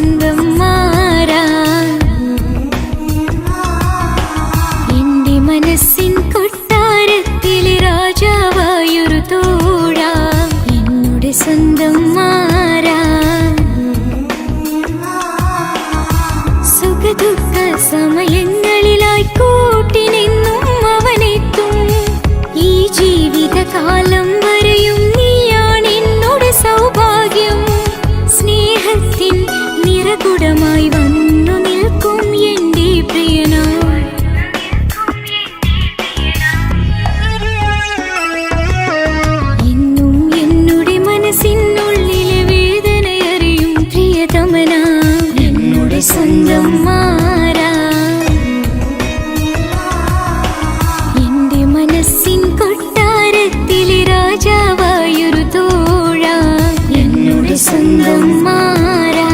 സ്വന്തം മാറാ. എന്റെ മനസ്സിൻ കൊട്ടാരത്തിലെ രാജാവായൊരു തോഴാ, എന്നുടെ സ്വന്തം മാറാ. സുഖദുഃഖ സമയങ്ങളിലായി കൂട്ടിനെന്നും അവനെത്തും. ഈ ജീവിതകാലം വരെയും നീയാണെന്നോട് സൗഭാഗ്യം. സ്നേഹത്തിൻ നിറകുടമായി വന്നു നിൽക്കും എന്റെ പ്രിയനാ. എന്നും എന്നുടെ മനസ്സിനുള്ളിലെ വേദനയറിയും പ്രിയതമനാ, എന്നുടെ സ്വന്തം മാറാ. എന്റെ മനസ്സിൻ കൊട്ടാരത്തിലെ രാജാവായൊരു തോഴാ, എന്നുടെ സ്വന്തം മാറാ.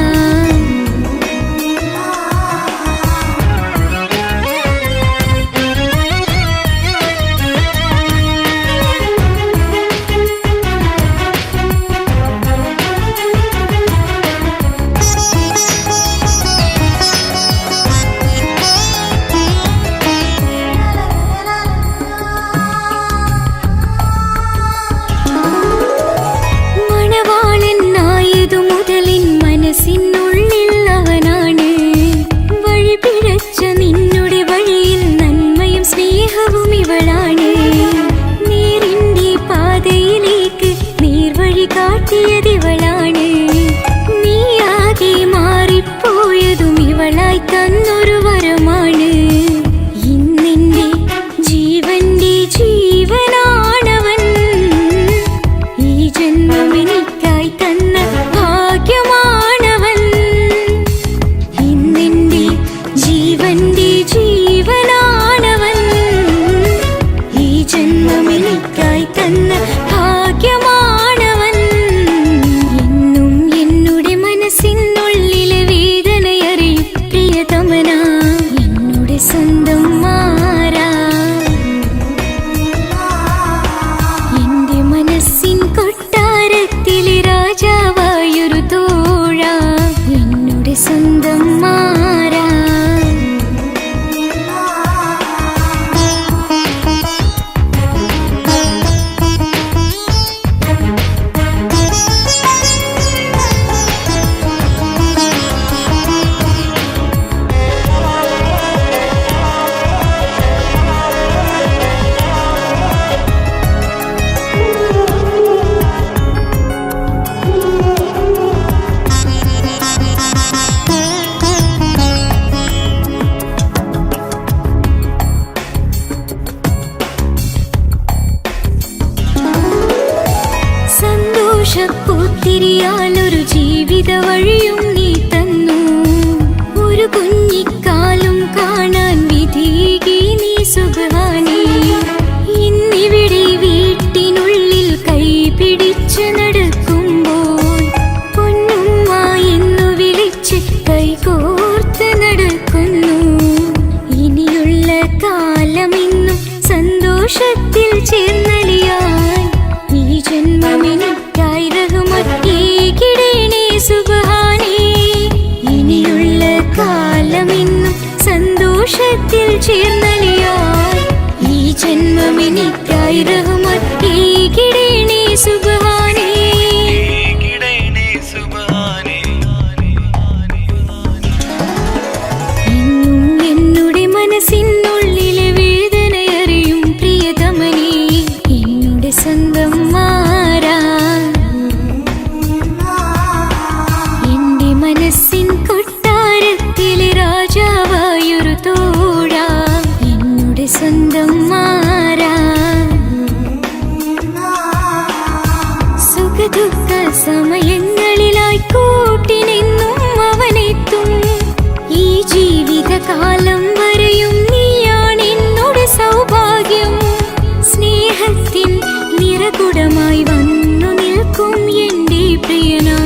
മനസ്സിനുള്ളിൽ അവനാണ് വഴി പിഴച്ച നിന്നുടെ വഴിയിൽ നന്മയും സ്നേഹവും ഇവളാണ്. നേരിന്റെ പാതയിലേക്ക് നേർവഴി കാട്ടിയതിവളാണ്. നീയാകെ മാറിപ്പോയതും ഇവളായി തന്നൊരു വരമാണ്. ഇന്നെന്റെ ജീവന്റെ ജീവനാണവൻ. ഈ ജന്മം എനിക്കായി തന്ന ഭാഗ്യമാണ്. എന്നും എന്നുടെ മനസ്സിനുള്ളിലെ വേദനയറിയും പ്രിയതമനാ, എന്നുടെ സ്വന്തം മാറാ. എന്റെ മനസ്സിൻ കൊട്ടാരത്തിലെ രാജാവായൊരു തോഴാ, എന്നുടെ സ്വന്തം മാറാ. സന്തോഷപ്പൂത്തിരിയാലൊരു ജീവിത വഴിയും നീ തന്നു. ഒരു കുഞ്ഞിക്കാലും കാണാൻ വിധികി നീ സുബ്ഹാനേ. ഇന്നിവിടെ വീട്ടിനുള്ളിൽ കൈ പിടിച്ച് നടക്കുമ്പോൾ പൊന്നുമ്മ എന്നു വിളിച്ച് കൈകോർത്ത് നടക്കുന്നു. ഇനിയുള്ള കാലമെന്നും സന്തോഷത്തിൽ ചേർന്നലിയാൻ ഈ ജന്മമെനിക്കായി റഹ്മത്തേകിടേണേ സുബ്ഹാനേ. ഇനിയുള്ള കാലമെന്നും സന്തോഷത്തിൽ ചേർന്നലിയാൻ ഈ ജന്മമെനിക്കായി റഹ്മത്തേകിടേണേ സുബ്ഹാനേ. എന്നും എന്നുടെ മനസ്സിനുള്ളിലെ വേദനയറിയും പ്രിയതമനേ, എന്നുടെ സ്വന്തം മാറാ. എന്റെ മനസ്സിൻ കൊട്ടാരത്തിലെ രാജാവായൊരു തോഴാ, എന്നുടെ സ്വന്തം മാറാ. സുഖദുഃഖ സമയങ്ങളിലായി കൂട്ടിനെന്നും അവനെത്തും. ഈ ജീവിതകാലം വരെയും നീയാണെന്നോട് സൗഭാഗ്യം. സ്നേഹത്തിൻ നിറകുടമായി വന്നു നിൽക്കും എന്റെ പ്രിയനാ.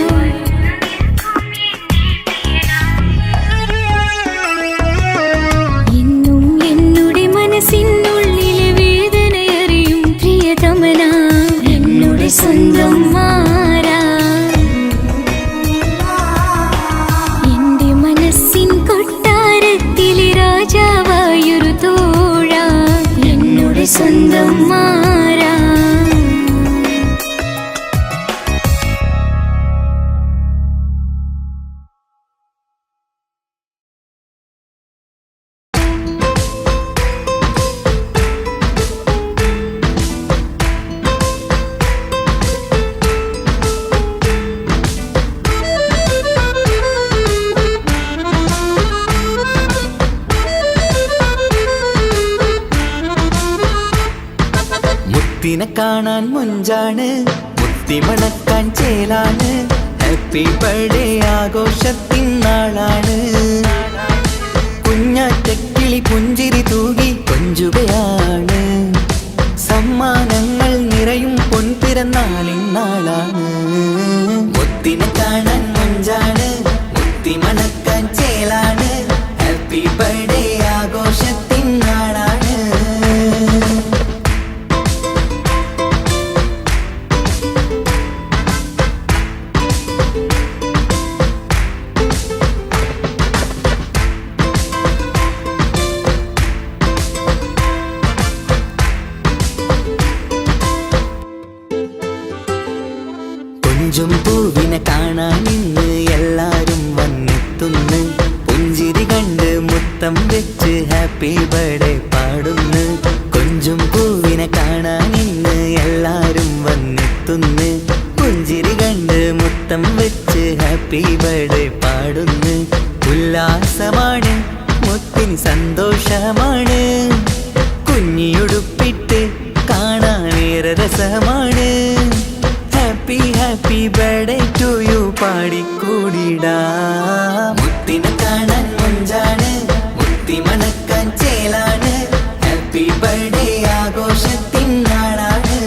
എന്നും എന്നുടെ മനസ്സിനുള്ളിലെ വേദനയറിയും പ്രിയതമനാ, എന്നുടെ സ്വന്തം മാറാ. സുമാരാ. മുത്തിനെ കാണാൻ മുഞ്ചാണ്, മുത്തിമണക്കാൻ ചേലാണ്. Happy birthday ആഘോഷത്തിൻ നാളാണ്. കുഞ്ഞാറ്റക്കിളി പുഞ്ചിരി തൂകി കൊഞ്ചുകയാണ്. സമ്മാനങ്ങൾ നിറയും പൊൻപിറന്നാളിൻ നാളാണ്. മുത്തിനെ കാണാൻ മുഞ്ചാണ്, മുത്തിമണക്കാൻ ചേലാണ്. Happy birthday ആഘോഷത്തിൻ നാളാണ്. കൊഞ്ചും പൂവിനെ കാണാൻ ഇന്ന് എല്ലാരും വന്നെത്തുന്നു. പുഞ്ചിരി കണ്ട് മുത്തം വെച്ച് ഹാപ്പി ബർത്ത്ഡേ പാടുന്നു. കൊഞ്ചും പൂവിനെ കാണാൻ ഇന്ന് എല്ലാരും വന്നെത്തുന്നു. പുഞ്ചിരി കണ്ട് മുത്തം വെച്ച് ഹാപ്പി ബർത്ത്ഡേ പാടുന്നു. ഉല്ലാസമാണ്, മുത്തിന് സന്തോഷമാണ്. കുഞ്ഞിയുടുപ്പിട്ട് കാണാനേറെ രസമാണ്. Happy happy birthday to you പാടിക്കൂടിടാ. മുത്തിനെ കാണാൻ മുഞ്ചാണ്, മുത്തി മണക്കാൻ ചേലാണ്. Happy birthday ആഘോഷത്തിൻ നാളാണ്.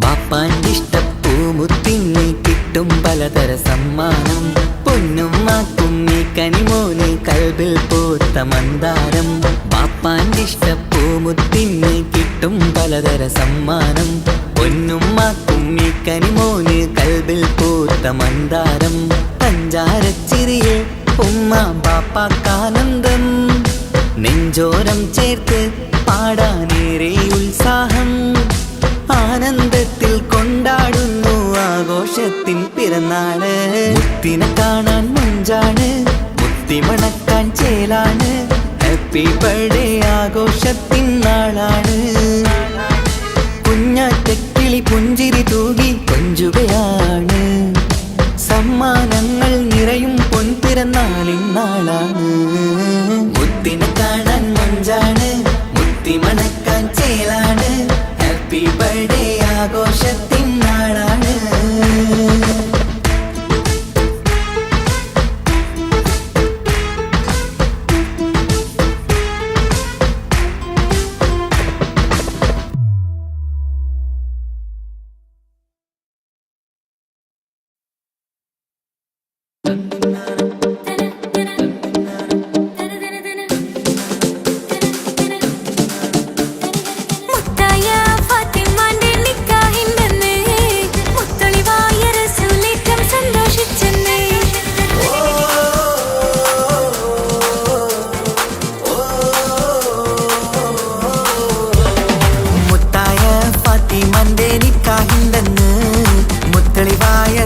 ബാപ്പാൻ്റെ ഇഷ്ടപ്പൂമുത്തിന് കിട്ടും പലതര സമ്മാനം. പൊന്നും മാക്കും ഈ കനിമോന് കൽബിൽ പൂത്ത മന്ദാരം. ബാപ്പാൻ്റെ ഇഷ്ടപ്പൂമുത്തിന് കിട്ടും പലതര സമ്മാനം. പൊന്നും മാക്കും ഈ കനിമോന് കൽബിൽ പൂത്ത മന്ദാരം. പഞ്ചാരച്ചിരിയെ ഉമ്മ ബാപ്പാക്കാനന്ദം. നെഞ്ചോരം ചേർത്ത് പാടാനേറെ ഉത്സാഹം. ആനന്ദത്തിൽ കൊണ്ടാടുന്നു ആഘോഷത്തിൻ പിറന്നാള്. മുത്തിനെ കാണാൻ മുഞ്ചാണ്, മുത്തി മണക്കാൻ ചേലാണ്. Happy birthday ആഘോഷത്തിൻ നാളാണ്. കുഞ്ഞാറ്റക്കിളി പുഞ്ചിരി തൂകി കൊഞ്ചുകയാണ്. സമ്മാനങ്ങൾ നിറയും പൊൻപിറന്നാളിൻ നാളാണ്. മുത്തിനെ കാണാൻ മുഞ്ചാണ്, മുത്തി മണക്കാൻ ചേലാണ്. Happy birthday ആഘോഷത്തിൻ നാളാണ്.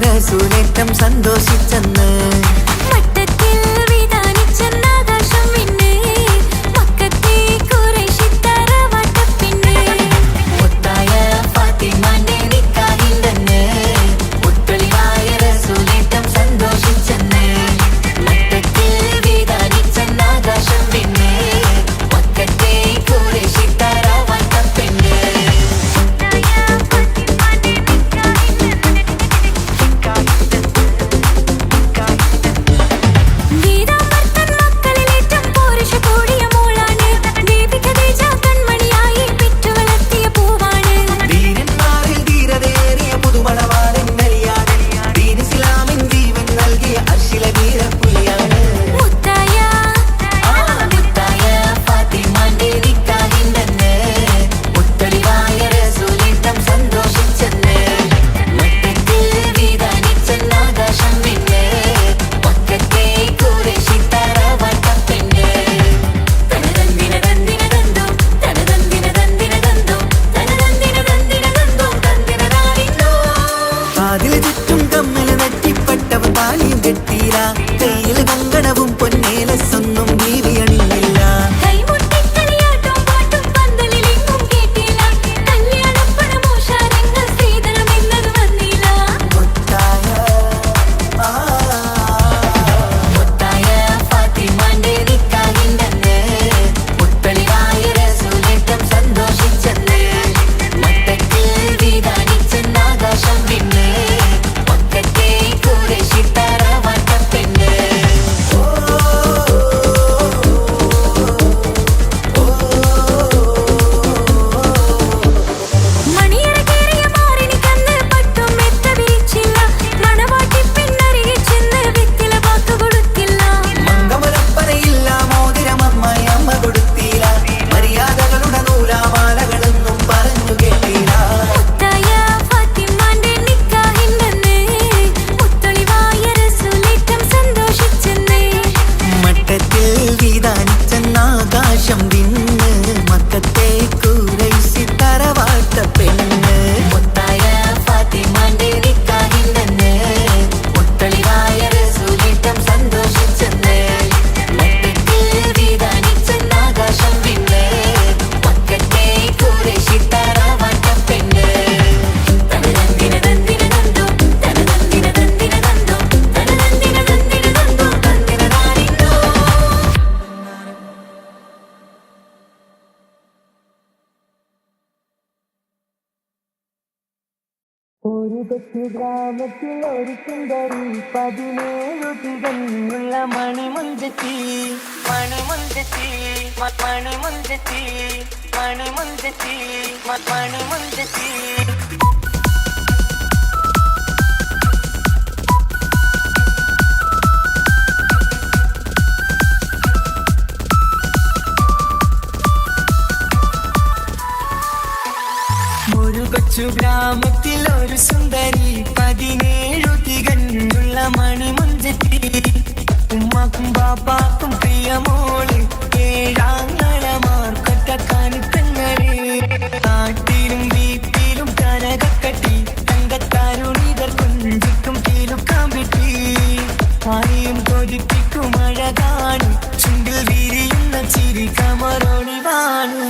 റസൂലേറ്റം സന്തോഷിച്ചെന്ന്. മട്ടത്തിൽ വിധാനിച്ചെന്നാകാശം പിന്നെ മക്കത്തെ ഖുറൈശിത്തറ വട്ടപ്പിന്നെ. മുത്തായ ഫാത്തിമാന്റെ നിക്കാഹിന്റെന്ന് മുത്തളിവായ റസൂലേറ്റം സന്തോഷിച്ചെന്ന്. മട്ടത്തിൽ വിധാനിച്ചെന്നാകാശം പിന്നെ മക്കത്തെ ഖുറൈശിത്തറ വട്ടപ്പിന്നെ. ഒരു കൊച്ചു ഗ്രാമത്തിൽ ഒരു സുന്ദരി 17 തികഞ്ഞുള്ള മണിമുഞ്ചത്തി മണിമുഞ്ചത്തി മണിമുഞ്ചത്തി മണിമുഞ്ചത്തി മണിമുഞ്ചത്തി ഒരു കൊച്ചു ഗ്രാമത്തിൽ ഒരു സുന്ദരി 17 തികഞ്ഞുള്ള മണിമുഞ്ചത്തി ഉമ്മാക്കും ബാപ്പാക്കും പ്രിയമോള് ഏഴാങ്ങളമാർക്കൊറ്റക്കാനി പെങ്ങള് നാട്ടിലും വീട്ടിലും കനകക്കട്ടി തങ്കത്താരുണിതർ കുഞ്ചിക്കും കീലുക്കാൻ വിട്ടി ആരെയും കൊതിപ്പിക്കും അഴകാണ് ചുണ്ടിൽ വിരിയുന്ന ചിരി കമറൊളിവാണ്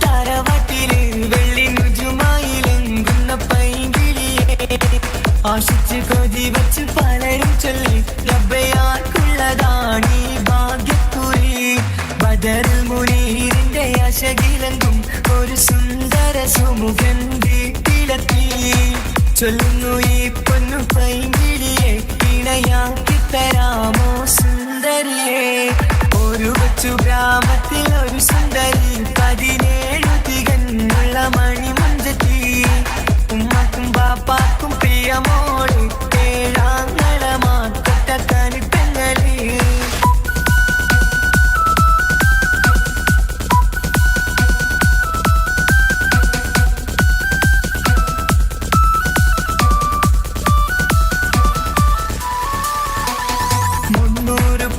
താരവാട്ടില് വെള്ളി നുജുമായിലെങ്കുന്ന പൈങ്കിളിയെ ആശിച്ച് കൊതി വച്ച് പലരും ചൊല്ലി റബ്ബയാർക്കുള്ളതാണീ ഭാഗ്യക്കുറി ബദറുൽ മുനീറിന്റെ ആശകിലെങ്കും ഒരു സുന്ദര സുമുഖൻ വീട്ടിലെത്തി ചൊല്ലുന്നു ഈ പൊന്നു പൈങ്കിളിയെ ഇണയാക്കി തരാമോ സുന്ദരിയെ ഒരു കൊച്ചു ഗ്രാമത്തിൽ ഒരു സുന്ദരി 17 തികഞ്ഞുള്ള മണിമുഞ്ചത്തി ഉമ്മാക്കും ബാപ്പാക്കും പ്രിയമോള് ഏഴാങ്ങളമാർക്കൊറ്റക്കാനി പെങ്ങള്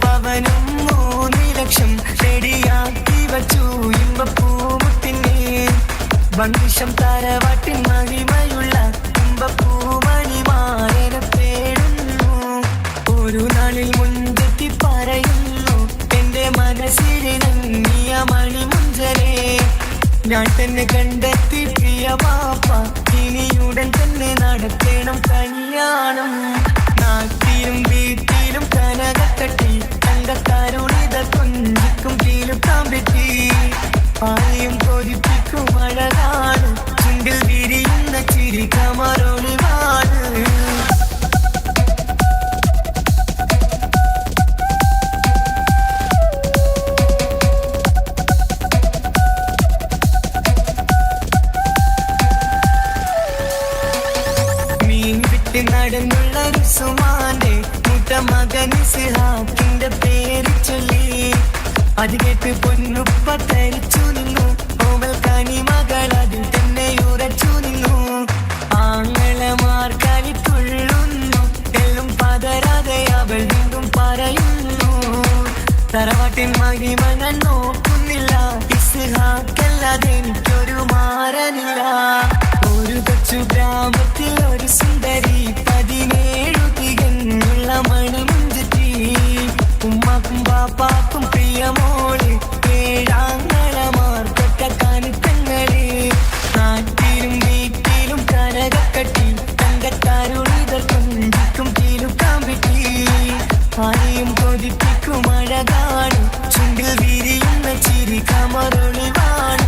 പവനും 3 ലക്ഷം റെഡിയാക്കി വച്ചു ഇമ്പപ്പൂമുട്ടിനെ ബന്ദിഷം താരവാട്ടിൻ മഹിമയുള്ള ഇമ്പപ്പൂമണിമാരനെ തേടുന്നു ഒരു നാളിൽ മുഞ്ചത്തി പറയുന്നു എന്റെ മനസ്സിലിണങ്ങിയ മണിമുഞ്ചരെ ഞാൻ തന്നെ കണ്ടെത്തി പ്രിയ ബാപ്പ ഇനിയുടൻ തന്നെ നടത്തണം കല്യാണം നാട്ടിലും വീട്ടിലും കനകത്തട്ടി തങ്കത്താരുണിത കൊഞ്ചിക്കും കീലുക്കാൻ പറ്റി ആരെയും കൊതിപ്പിക്കും അഴകാണ് ചുണ്ടിൽ വിരിയുന്ന ചിരി കമറൊളിവാണ് മീൻ വിട്ട് നടന്നുള്ള സുമാന്റെ മകൻ ഇസ്ഹാക്കിന്റെ പേര് ചൊല്ലി അത് കേട്ട് പൊന്നുപ്പ തരിച്ചു നിന്നു ഓവൽ കനി മകൾ അതിൽ തന്നെ ഉറച്ചു നിന്നു ആങ്ങളമാർ കലിക്കൊള്ളുന്നു എല്ലും പതരാതെ അവൾ വീണ്ടും പറയുന്നു തറവാട്ടിൻ മഹിമ ഞാൻ നോക്കുന്നില്ല ഇസ്ഹാക്കല്ലാതെ എനിക്കൊരു മാറനില്ല ഒരു കൊച്ചു ഗ്രാമത്തിൽ ഒരു സുന്ദരി 17 തികഞ്ഞുള്ള മണിമുഞ്ചത്തി ഉമ്മാക്കും ബാപ്പാക്കും പ്രിയമോള് ഏഴാങ്ങളമാർക്കൊറ്റക്കാനി പെങ്ങള് നാട്ടിലും വീട്ടിലും കനകക്കട്ടി തങ്കത്താരുണിതർ കൊഞ്ചിക്കും കീലുക്കാൻ വിട്ടി ആരെയും കൊതിപ്പിക്കും അഴകാണ് ചുണ്ടിൽ വിരിയുന്ന ചിരി കമറൊളിവാണ്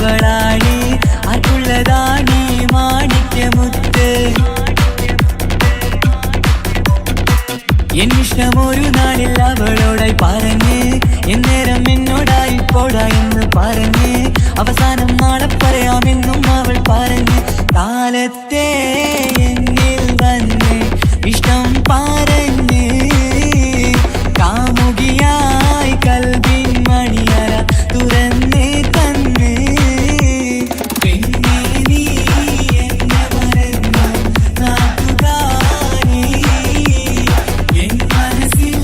ഇവളാണ് ആർക്കുള്ളതാണീ മാണിക്യമുത്ത്. എന്നിഷ്ടം ഒരു നാളിൽ അവളോടായി പറഞ്ഞ് എന്നേരം എന്നോടായി പോടാ എന്ന് പറഞ്ഞ് അവസാനം നാളെ പറയാമെന്നും അവൾ പറഞ്ഞ് കാലത്തെ എന്നിൽ വന്ന് ഇഷ്ടം പറഞ്ഞ് കാമുകിയായി കൽബിൻ മണിയറ തുറന്ന് തന്ന് പെണ്ണേ നീ എന്നെ മറന്നു നാട്ടുകാരി എൻ മനസ്സിൽ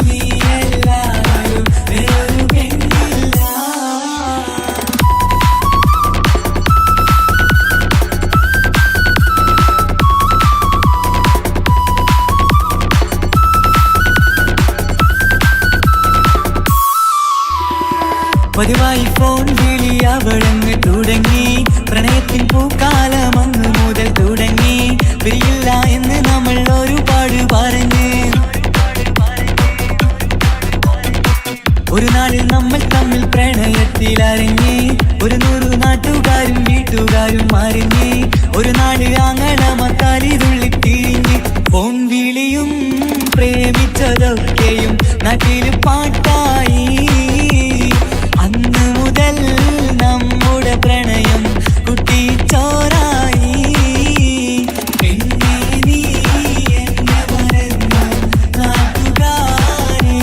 നീ എല്ലാവരും വേറൊരു പെണ്ണില്ല. പതിവായി ഫോൺ വിളി അവളങ്ങ് തുടങ്ങി. പ്രണയത്തിൻ പൂക്കാലം അന്ന് മുതൽ തുടങ്ങി. പിരിയില്ല എന്ന് നമ്മൾ ഒരുപാട് പറഞ്ഞ് ഒരു നാളിൽ നമ്മൾ തമ്മിൽ പ്രണയത്തിലറിഞ്ഞ് 100 നാട്ടുകാരും വീട്ടുകാരും അറിഞ്ഞ് ഒരു നാട് ആങ്ങളമക്കാലിതുള്ളി തിരിഞ്ഞ് ഫോൺ വിളിയും പ്രേമിച്ചതൊക്കെയും നാട്ടിൽ പാട്ടായി. അന്ന് മുതൽ നമ്മുടെ പ്രണയം കുട്ടിച്ചോറായി. പെണ്ണേ നീ എന്നെ മറന്നു നാട്ടുകാരി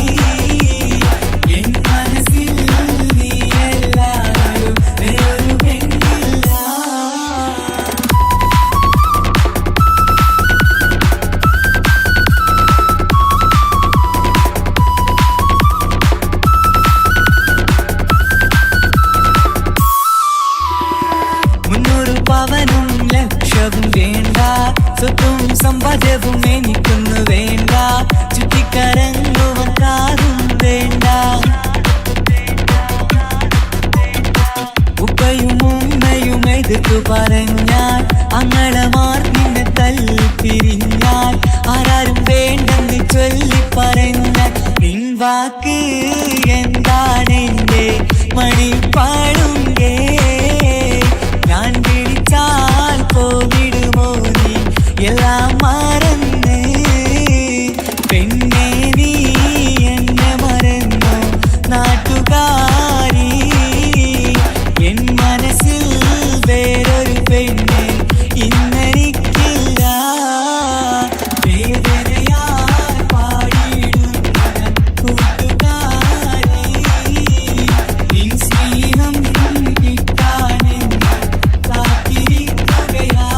എൻ മനസ്സിൽ നീ എല്ലാവരും വേറൊരു പെണ്ണില്ല. പവനും ലക്ഷവും വേണ്ട, സ്വത്തും സമ്പാദ്യവും എനിക്കൊന്നു വേണ്ട, ചുറ്റിക്കറങ്ങുവാൻ കാറും വേണ്ട. ഉപ്പയും ഉമ്മയും എതിർത്തു പറഞ്ഞാൽ അങ്ങളമാർ നിന്നെ തല്ലിപ്പിരിഞ്ഞാൽ ആരാരും വേണ്ടെന്ന് ചൊല്ലി പറഞ്ഞാൽ പിൻവാക്ക് എന്താണെന്റെ മണിപ്പാടുങ്കേ. ഞാൻ വിളിച്ചാൽ പോവിടുമോ നീ എല്ലാം മറന്ന്. പെണ്ണേ നീ എന്നെ മറന്നു നാട്ടുകാരി എൻ മനസ്സിൽ വേറൊരു പെണ്ണ് ഇന്നെനിക്കില്ല. വേദനയാൽ പാടിയിടുന്ന കൂട്ടുകാരി നിൻ സ്നേഹം കിട്ടാനെന്ന് കാത്തിരിക്കുകയാ.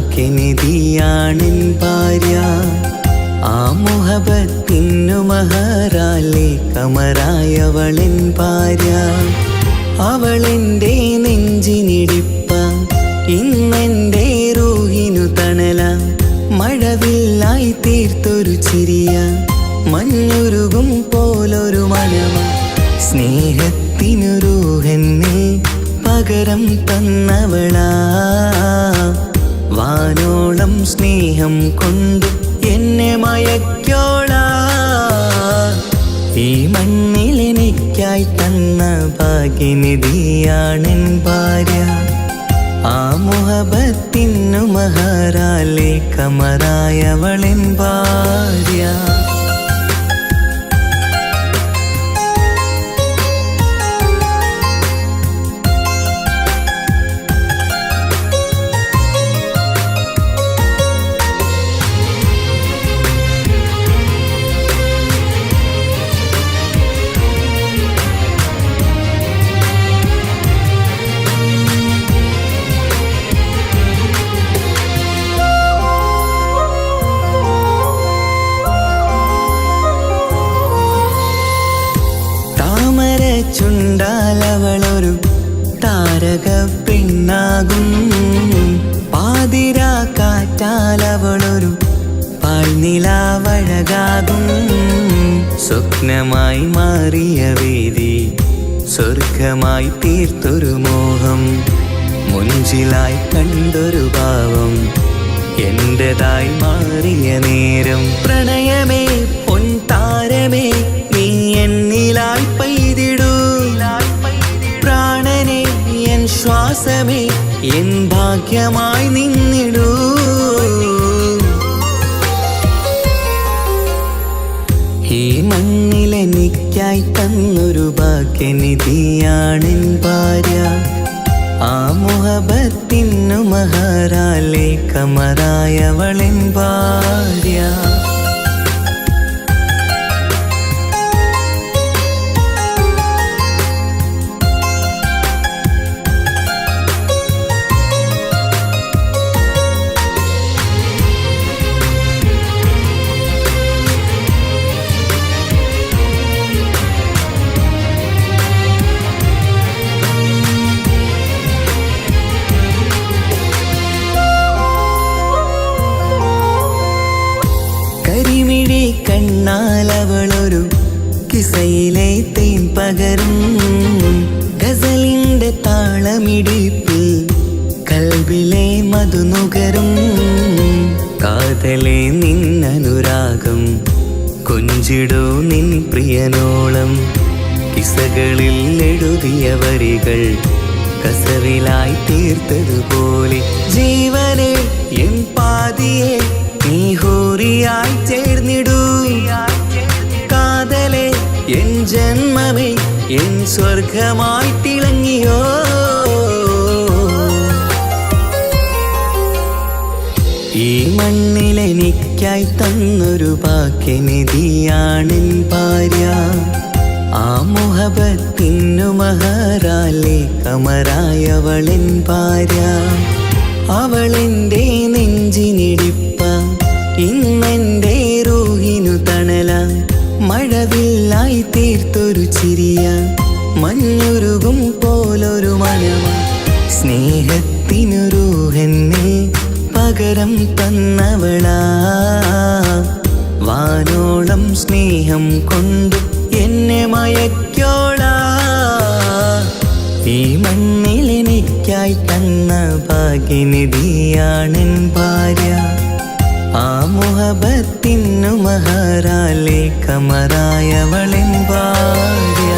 ഭാഗ്യനിധിയാണെൻ ഭാര്യ. ആ മുഹബത്തിനു മഹറാലെ കമറായവളെൻ ഭാര്യ. അവളെൻ്റെ നെഞ്ചിനിടിപ്പ, ഇന്നെൻ്റെ റൂഹിനു തണല. മഴവില്ലായി തീർത്തൊരു ചിരിയ, മഞ്ഞുരുകും പോലൊരു മനമ. സ്നേഹത്തിനു റൂഹെന്നെ പകരം തന്നവളാ. വാനോളം സ്നേഹം കൊണ്ട് എന്നെ മയക്കോളാ. ഈ മണ്ണിൽ എനിക്കായി തന്ന ഭാഗ്യനിധിയാണെൻ ഭാര്യ. ആ മുഹബത്തിനു മഹറാലെ കമറായവളെൻ ഭാര്യ. ചുണ്ടാലവളൊരു താരക പെണ്ണാകും. പാതിരാ കാറ്റാലവളൊരു പാൽനിലാവഴകാകും. സ്വപ്നമായി മാറിയ വേദി സ്വർഗമായി തീർത്തൊരു മോഹം. മുഞ്ചിലായി കണ്ടൊരു ഭാവം എന്റേതായി മാറിയ നേരം. പ്രണയമേ പൊൻതാരമേ നീ എന്നിലായി പെയ്തിടൂ. പ്രാണനെ എൻ ശ്വാസമേ എൻ ഭാഗ്യമായി നിന്നിടൂ. ഈ മണ്ണിലെനിക്കായി തന്നൊരു ഭാഗ്യനിധിയാണെൻ ഭാര്യ. ആ മുഹബത്തിനു മഹറാലെ കമറായവളെൻ ഭാര്യ. കരിമിഴി കണ്ണാലവളൊരു കിസയിലെ തേൻ പകരും. ഗസലിന്റെ താളമിടിപ്പിൽ കൽബിലെ മധുനുകരും. കാതലെ നിന്നനുരാഗം കൊഞ്ചിടൂ നിൻ പ്രിയനോളം. കിസകളിൽ എഴുതിയ വരികൾ കസവിലായി തീർത്തതുപോലെ. ജീവനെ എൻ പാതിയെ നീ ഹൂറിയായി ചേർന്നിടൂ. കാതലെ എൻ ജന്മമേ എൻ സ്വർഗമായി തിളങ്ങിയോ. ഈ മണ്ണിലെനിക്കായി തന്നൊരു ഭാഗ്യനിധിയാണെൻ ഭാര്യ. ആ മുഹബത്തിനു മഹറാലെ കമറായവളെൻ ഭാര്യ. അവളെൻ്റെ നെഞ്ചിനിടിപ്പ, ഇന്നെൻ്റെ റൂഹിനു തണല. മഴവില്ലായി തീർത്തൊരു ചിരിയ, മഞ്ഞുരുകും പോലൊരു മനമ. സ്നേഹത്തിനു റൂഹെന്നെ പകരം തന്നവളാ. വാനോളം സ്നേഹം കൊണ്ട് എന്നെ മയക്കോളാ. ഈ മണ്ണിലെനിക്കായി തന്ന ഭാഗ്യനിധിയാണെൻ ഭാര്യ. ആ മുഹബത്തിനു മഹറാലെ കമറായവളെൻ ഭാര്യ.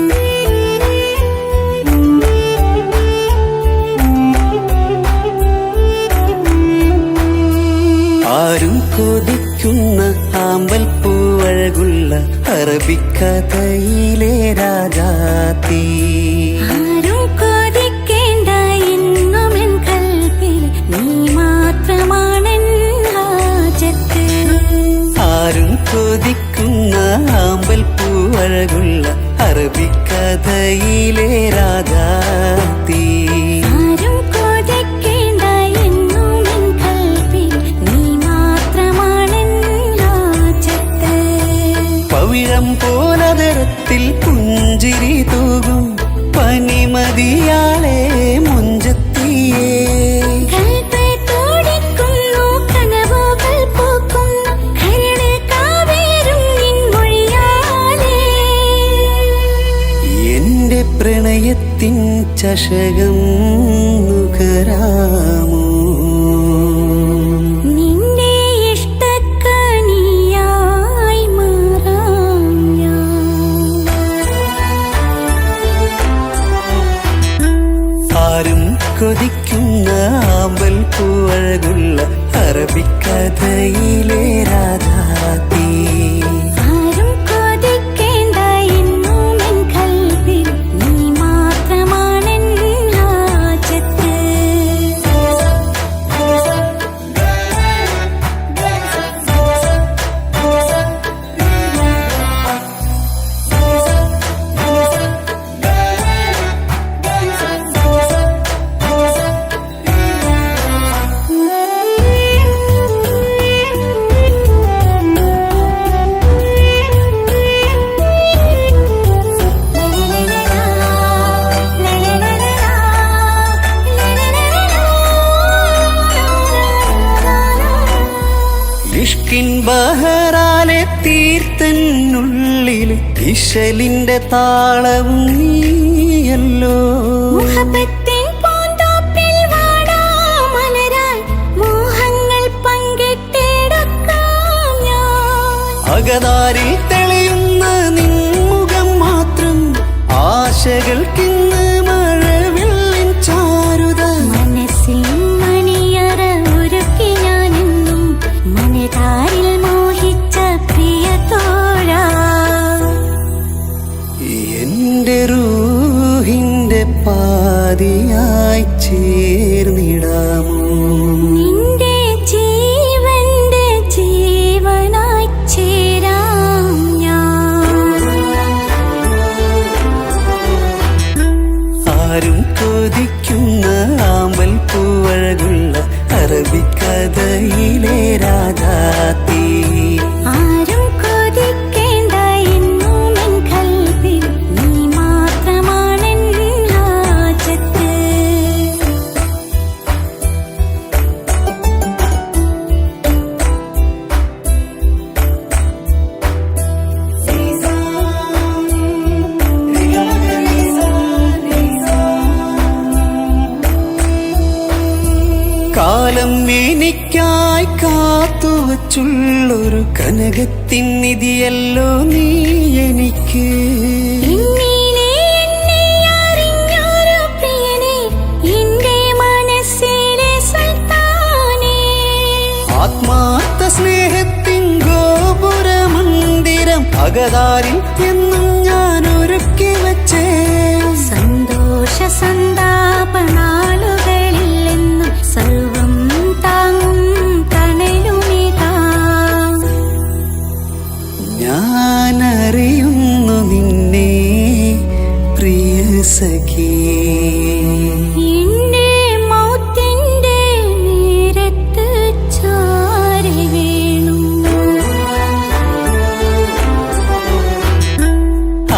നീ ആരും കൊതിക്കുന്ന ആമ്പൽ പൂവഴകുള്ള അറബിക്കഥയിലെ രാജാത്തി. ആരും കൊതിക്കേണ്ട എന്നുമെൻ കൽബിൽ നീ മാത്രമാണെൻ ഹാജത്ത്. ആരും കൊതിക്കുന്ന ആമ്പൽ പൂവഴകുള്ള അറബിക്കഥയിലെ രാജാത്തി. ആരും കൊതിക്കേണ്ട എന്നുമെൻ കൽബിൽ നീ മാത്രമാണെൻ ഹാജത്ത്. പവിഴം പോലതരത്തിൽ പുഞ്ചിരി തൂകും പനിമതിയാളെ മുഞ്ചത്തിയേ. കൽബ് തുടിക്കുന്നു, കനവുകൾ പൂക്കുന്നു, കരള് കാവേരും നിൻ മൊഴിയാലേ. എന്റെ പ്രണയത്തിൻ ചഷകം നുകരാമോ? നിന്റെ ഇഷ്ടക്കനിയായി മാറാം ഞാൻ. ആരും കൊതിക്കുന്ന ആമ്പൽ പൂവഴകുള്ള അറബിക്കഥയിലെ രാജാത്തി. ആരും കൊതിക്കേണ്ട എന്നുമെൻ കൽബിൽ നീ മാത്രമാണെൻ ഹാജത്ത്. ഇഷ്കിൻ ബഹറാലെ തീർത്തനുള്ളിൽ ഇശലിന്റെ താളവും നീയല്ലോ. മുഹബത്തിൻ പൂന്തോപ്പിൽ വാടാമലരായി മോഹങ്ങൾ പങ്കിട്ടെടുക്കാം ഞാൻ. അകതാരിൽ തെളിയുന്ന നിൻമുഖം മാത്രം ആശകൾക്കിന്ന് മഴവില്ലിൻ ചാരുത. മനസ്സിൻ മണിയറ ഒരുക്കി ഞാനെന്നും മനതാരിൽ മോഹിച്ച പ്രിയ തോഴാ. എന്റെ റൂഹിന്റെ പാതിയായി ചേർന്നിടാമോ? നിന്റെ ജീവന്റെ ജീവനായി ചേരാം ഞാൻ. ആരും കൊതിക്കുന്ന ആമ്പൽ പൂവഴകുള്ള അറബിക്കഥയിലെ രാജാത്തി. ആരും കൊതിക്കേണ്ട എന്നുമെൻ കൽബിൽ നീ മാത്രമാണെൻ ഹാജത്ത്. കാലം എനിക്കായി കാത്തുവച്ചുള്ളൊരു കനകത്തിൻ നിധിയല്ലോ നീ എനിക്ക്. എന്നിലെ എന്നെ അറിഞ്ഞൊരു പ്രിയനെ, എന്റെ മനസ്സിലെ സുൽത്താനേ. ആത്മാർത്ഥ സ്നേഹത്തിൻ ഗോപുരമന്ദിരം അകതാരിൽ എന്നും ഞാൻ ഒരുക്കി വച്ചേ. സന്തോഷ സന്താപനാളുകളിൽ എന്നും സർവം താങ്ങും തണലുമിതാ. ഞാനറിയുന്നു നിന്നെ പ്രിയ സഖി. എന്റെ മൗത്തിന്റെ നേരത്ത് ചാരി വീണു.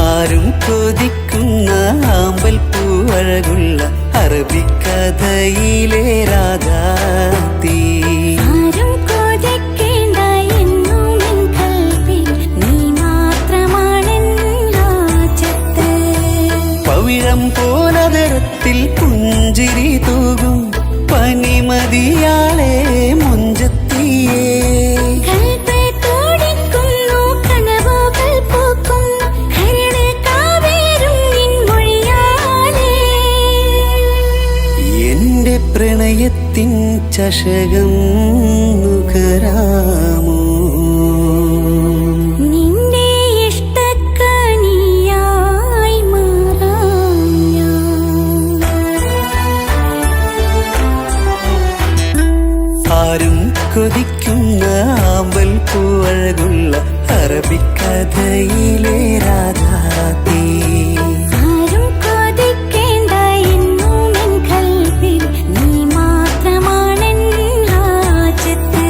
ആരും കൊതിക്കുന്ന ആമ്പൽ പൂവഴകുള്ള അറബിക്കഥയിലെ രാജാത്തി. ആരും കൊതിക്കേണ്ട എന്നുമെൻ കൽബിൽ നീ മാത്രമാണെൻ ഹാജത്ത്. പവിഴം പോലതരത്തിൽ പുഞ്ചിരി തൂകും പനിമതിയാളെ മുഞ്ചത്തിയേ. കൽബ് തുടിക്കുന്നു, കനവുകൾ പൂക്കുന്നു, കരള് കാവേരും നിൻ മൊഴിയാലേ. എന്റെ പ്രണയത്തിൻ ചഷകം നുകരാമോ? വരാമോ? നിന്റെ ഇഷ്ടക്കനിയായി മാറാം ഞാൻ. ആരും കൊതിക്കുന്ന ആമ്പൽ പൂവഴകുള്ള അറബിക്കഥയിലെ രാധാതീ. ആരും കൊതിക്കേണ്ട എന്നും എൻ കൽവിൽ നീ മാത്രമാണെൻ ഹാജത്ത്.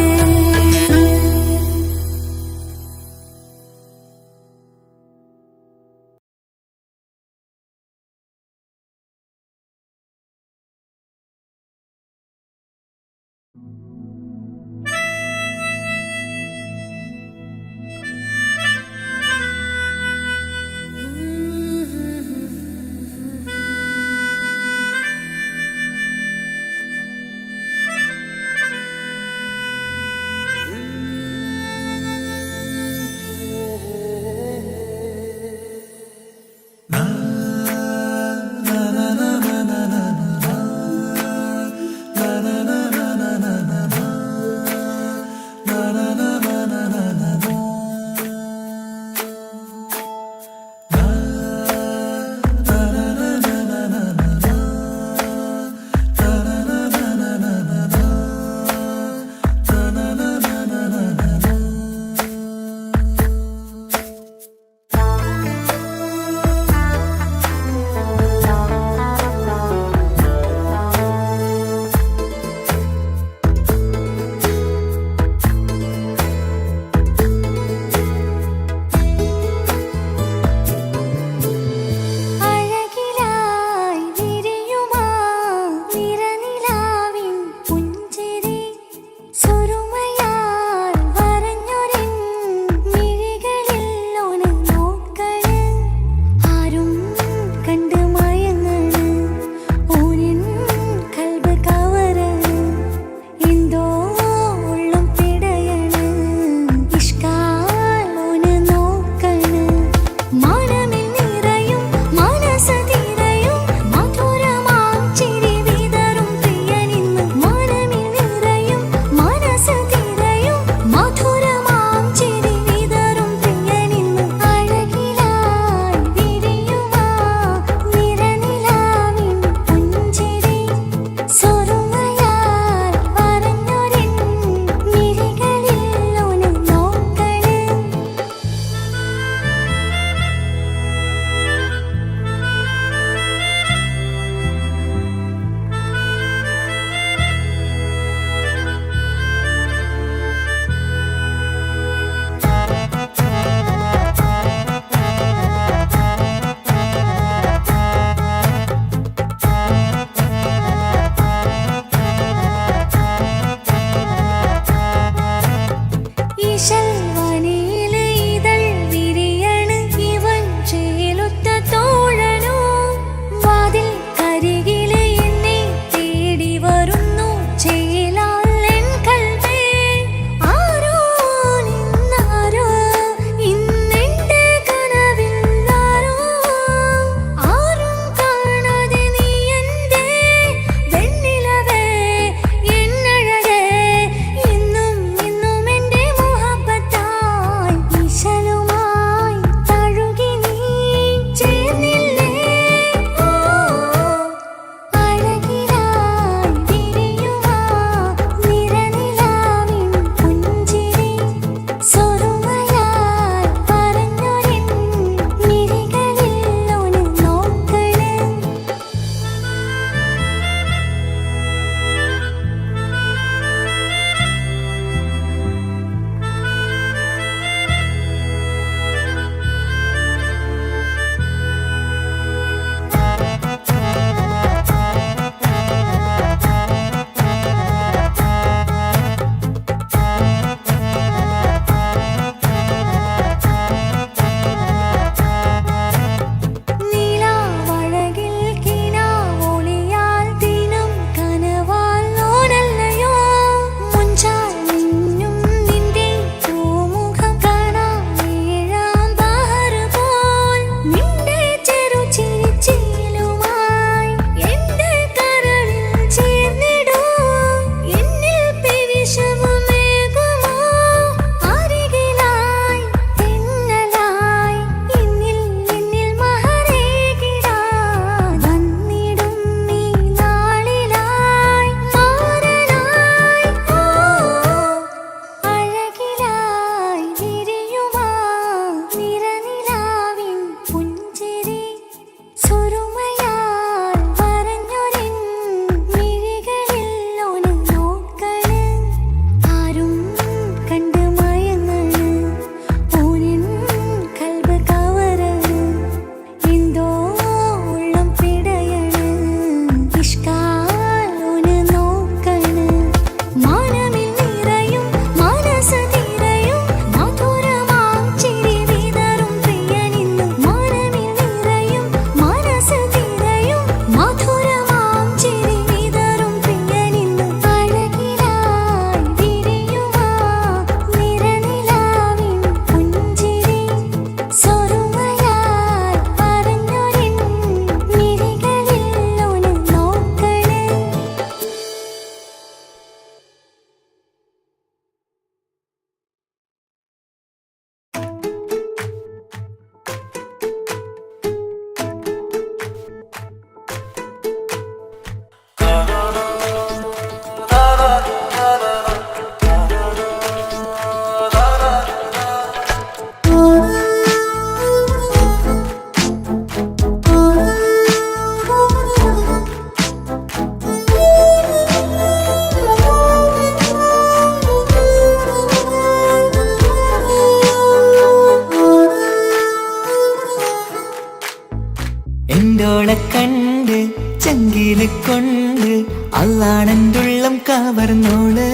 കൊണ്ട് അള്ളാണെന്തുള്ളം കവർന്നോള്.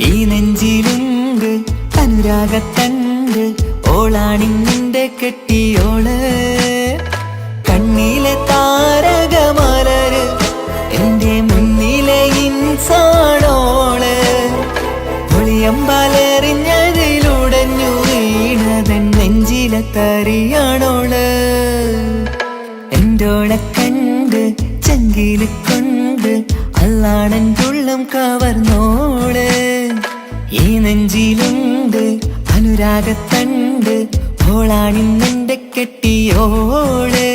ഈ നെഞ്ചിലുണ്ട് അനുരാഗത്തണ്ട്, ഓളാണിന്നിന്റെ കെട്ടിയോള്. കണ്ണിലെ താരകമലര് എന്റെ മുന്നിലെ ഇൻസാണോള്. ഒളിയമ്പാലെറിഞ്ഞതിലുടഞ്ഞു വീണതൻ നെഞ്ചിലെ തറിയാണോള്. എന്റോളെ കണ്ട് ചങ്കില് കൊണ്ട് അള്ളാണെന്തുള്ളം കവർന്നോള്. ഈ നെഞ്ചിലുണ്ട് അനുരാഗത്തണ്ട്, ഓളാണിന്നെന്റെ കെട്ടിയോള്.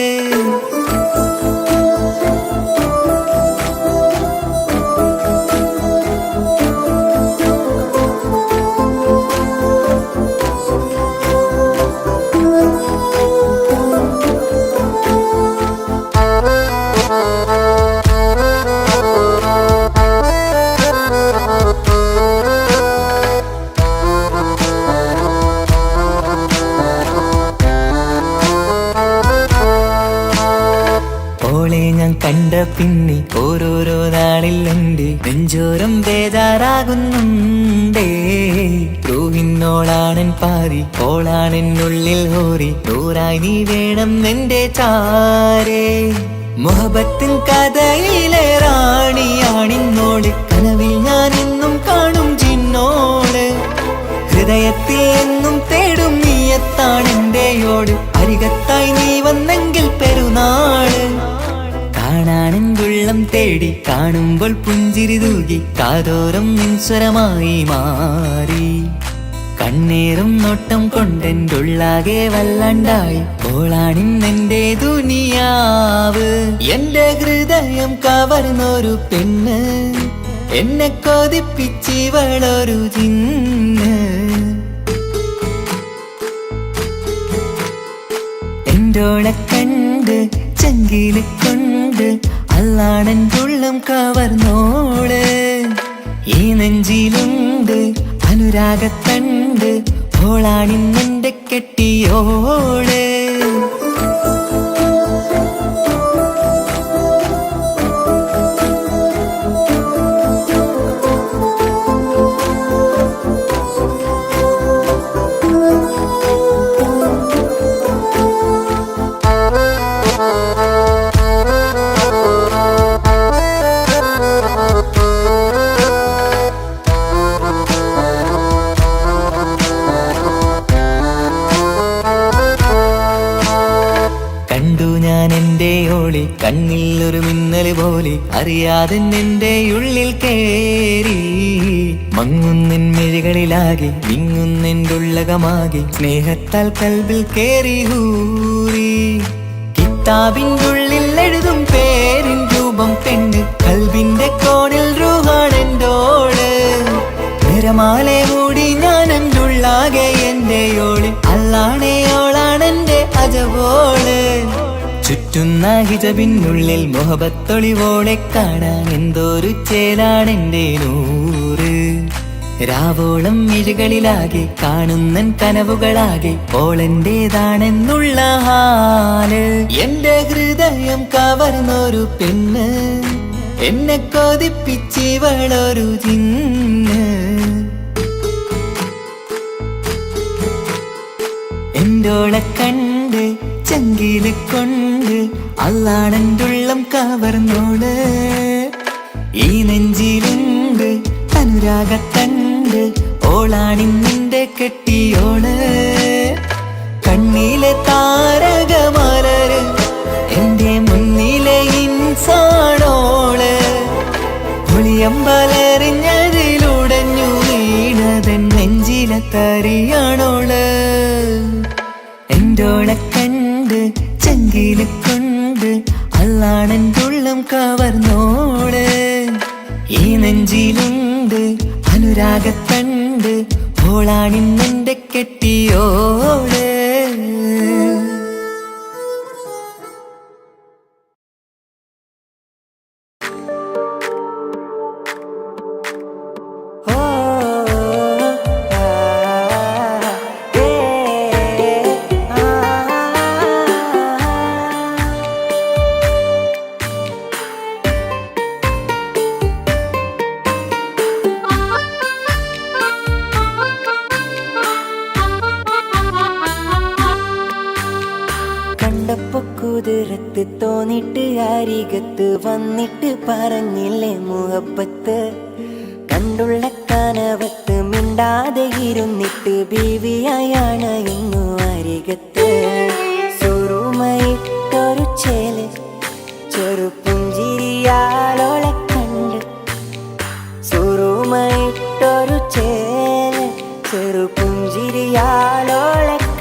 ഞാൻ കണ്ട പിന്നെ ഓരോരോ നാളിൽ എന്റെ നെഞ്ചോരം ബേജാറാകുന്നുണ്ടേ. റൂഹിന്നോളാണൻ പാതി, ഓളാണെന്നുള്ളിൽ ഹോറി. നൂറായി നീ വേണം എന്റെ ചാരേ. മുഹബത്തിൻ കഥയിലെ റാണിയാണിന്നോള്. കനവിൽ ഞാൻ എന്നും കാണും ജിന്നോള്. ഹൃദയത്തിൽ എന്നും തേടും നീയത്താണെന്റെയോട്. അരികത്തായി നീ വന്നെങ്കിൽ പെരുന്നാള്. കാണാനെന്തുള്ളം തേടി കാണുമ്പോൾ പുഞ്ചിരി തൂകി, കാതോരം നിൻസ്വരമായി മാറി. കണ്ണേറും നോട്ടം കൊണ്ടെന്തുള്ളാകെ വല്ലാണ്ടായി, ഓളാണിന്നെന്റെ ദുനിയാവ്. എന്റെ ഹൃദയം കവർന്നൊരു പെണ്ണ്, എന്നെ കൊതിപ്പിച്ചിവളൊരു ജിന്ന്. എന്റോളെ കണ്ട് ചങ്കില് കൊണ്ട് അള്ളാണെന്തുള്ളം കവർന്നോള്. ഈ നെഞ്ചിലുണ്ട് അനുരാഗത്തണ്ട്, ഓളാണിന്നെന്റെ കെട്ടിയോള്. കണ്ണിൽ ഒരു മിന്നല് പോലെ അറിയാതെ എന്റെ ഉള്ളിൽ കേറി. മങ്ങുന്നെൻ മിഴികളിലാകെ വിങ്ങുന്നെന്റുള്ളകമാകെ, സ്നേഹത്താൽ കൽബിൽ കേറി ഹൂറി. കിതാബിന്റെ ഉള്ളിൽ എഴുതും പേരിൻ രൂപം പെണ്ണ്, കൽബിന്റെ കോണിൽ റൂഹാണെന്റോള്. നിറമാലെ മൂടി ഞാൻ എന്തുള്ളാകെ എന്റെയോള്. അല്ലാണെയോളാണെന്റെ അജവോള്. ചുറ്റുന്ന ഹിജബിനുള്ളിൽ മുഹബത്തൊളിവോളെ കാണാൻ എന്തോരു ചേലാണെന്റെ നൂറ്. രാവോളം മിഴികളിലാകെ കാണുന്നൻ കനവുകളാകെ, ഓളെന്റേതാണെന്നുള്ള ഹാല്. എന്റെ ഹൃദയം കവർന്നൊരു പെണ്ണ്, എന്നെ കൊതിപ്പിച്ചിവളൊരു ജിന്ന്. എന്റോളെ കണ്ട് ചങ്കില് കൊണ്ട് അള്ളാണെന്തുള്ളം കവർന്നോള്. ഈ നെഞ്ചിലുണ്ട് അനുരാഗത്തണ്ട്, ഓളാണിന്നിന്റെ കെട്ടിയോള്. കണ്ണിലെ താരകമലര് എന്റെ മുന്നിലെ ഇൻസാണോള്. ഒളിയമ്പലെറിഞ്ഞതിലുടഞ്ഞു വീണതൻ നെഞ്ചിലെ തറിയാണോള്. എന്റോളെ കണ്ട് ചങ്കില് കൊണ്ട് അള്ളാണെന്തുള്ളം കവർന്നോള്. ഈ നെഞ്ചിലുണ്ട് അനുരാഗത്തണ്ട്, ഓളാണിന്നെന്റെ കെട്ടിയോള്. കുതിരത്ത് തോന്നിട്ട് അരികത്ത് വന്നിട്ട് പറഞ്ഞില്ലേ മുഹബത്ത് കണ്ടുള്ള കനവത്ത് മിണ്ടാതെ ഇരുന്നിട്ട് ബീവിയായാണ് ഇന്നു അരികത്ത് സുറുമയിട്ടൊരു ചേല് ചെറുപുഞ്ചിരിയാളോളെ കണ്ട് സുറുമയിട്ടൊരു ചേല് ചെറുപുഞ്ചിരിയാളോളെ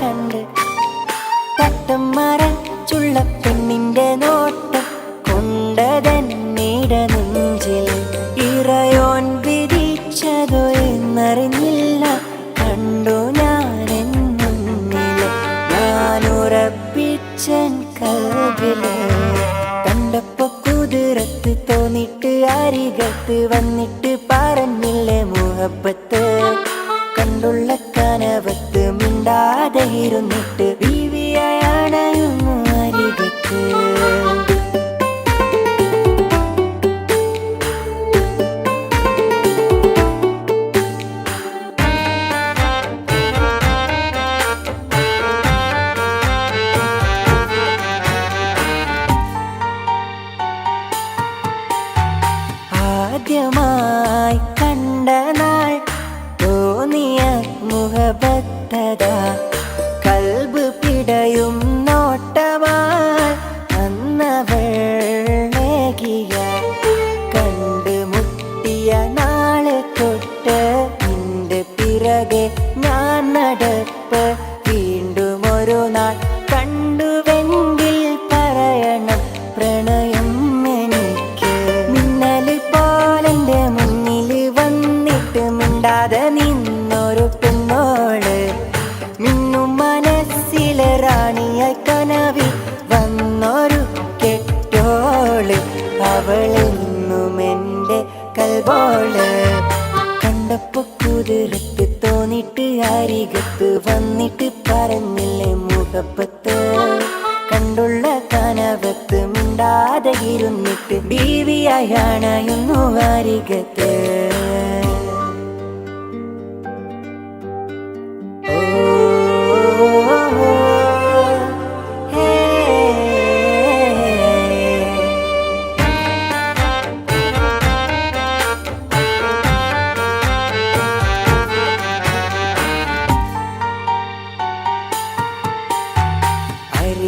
കണ്ട് തട്ടം മറച്ചുള്ള പെണ്ണിന്റെ നോട്ടം കൊണ്ടതന്നിട നെഞ്ചിൽ ഇറയോൻ വിധിച്ചതോ എന്നറിഞ്ഞില്ല കണ്ടു ഞാനെൻ മുന്നിൽ ഞാനുറപ്പിച്ചൻ കൽവില് കണ്ടപ്പോ കുതിരത്ത് തോന്നിട്ട് അരികത്ത് വന്നിട്ട് പറഞ്ഞില്ലേ മുഹബത്ത് കണ്ടുള്ള കനവത്ത് മിണ്ടാതെ ഇരുന്നിട്ട് ബീവിയാണയുന്നു അരികത്ത് ആദ്യമായി കണ്ട നാൾ തോന്നിയ മുഹബത്തതാ കൽബ് പിടയും നോട്ടമായി അന്നവളേകിയ കണ്ട് മുട്ടിയ നാളെ തൊട്ട് നിന്റെ പിറകെ ഞാൻ നടപ്പ് വീണ്ടും ഒരു നാൾ കണ്ടുവെങ്കിൽ പറയണം പ്രണയം എനിക്ക് മിന്നല് പോലെന്റെ മുന്നിൽ വന്നിട്ട് മിണ്ടാതെ നിന്നൊരു പെണ്ണോള് മിന്നും മനസ്സിലെ റാണിയായി കനവിൽ വന്നൊരു കെട്ടോള് അവളെന്നും എന്റെ കൽബോള് കണ്ടപ്പോ കുതിരത്ത് തോന്നിട്ട് അരികത്ത് വന്നിട്ട് പറഞ്ഞില്ലേ മുഹബത്ത് കണ്ടുള്ള കനവത്ത് മിണ്ടാതെ ഇരുന്നിട്ട് ബീവിയാണയുന്നു അരികത്ത്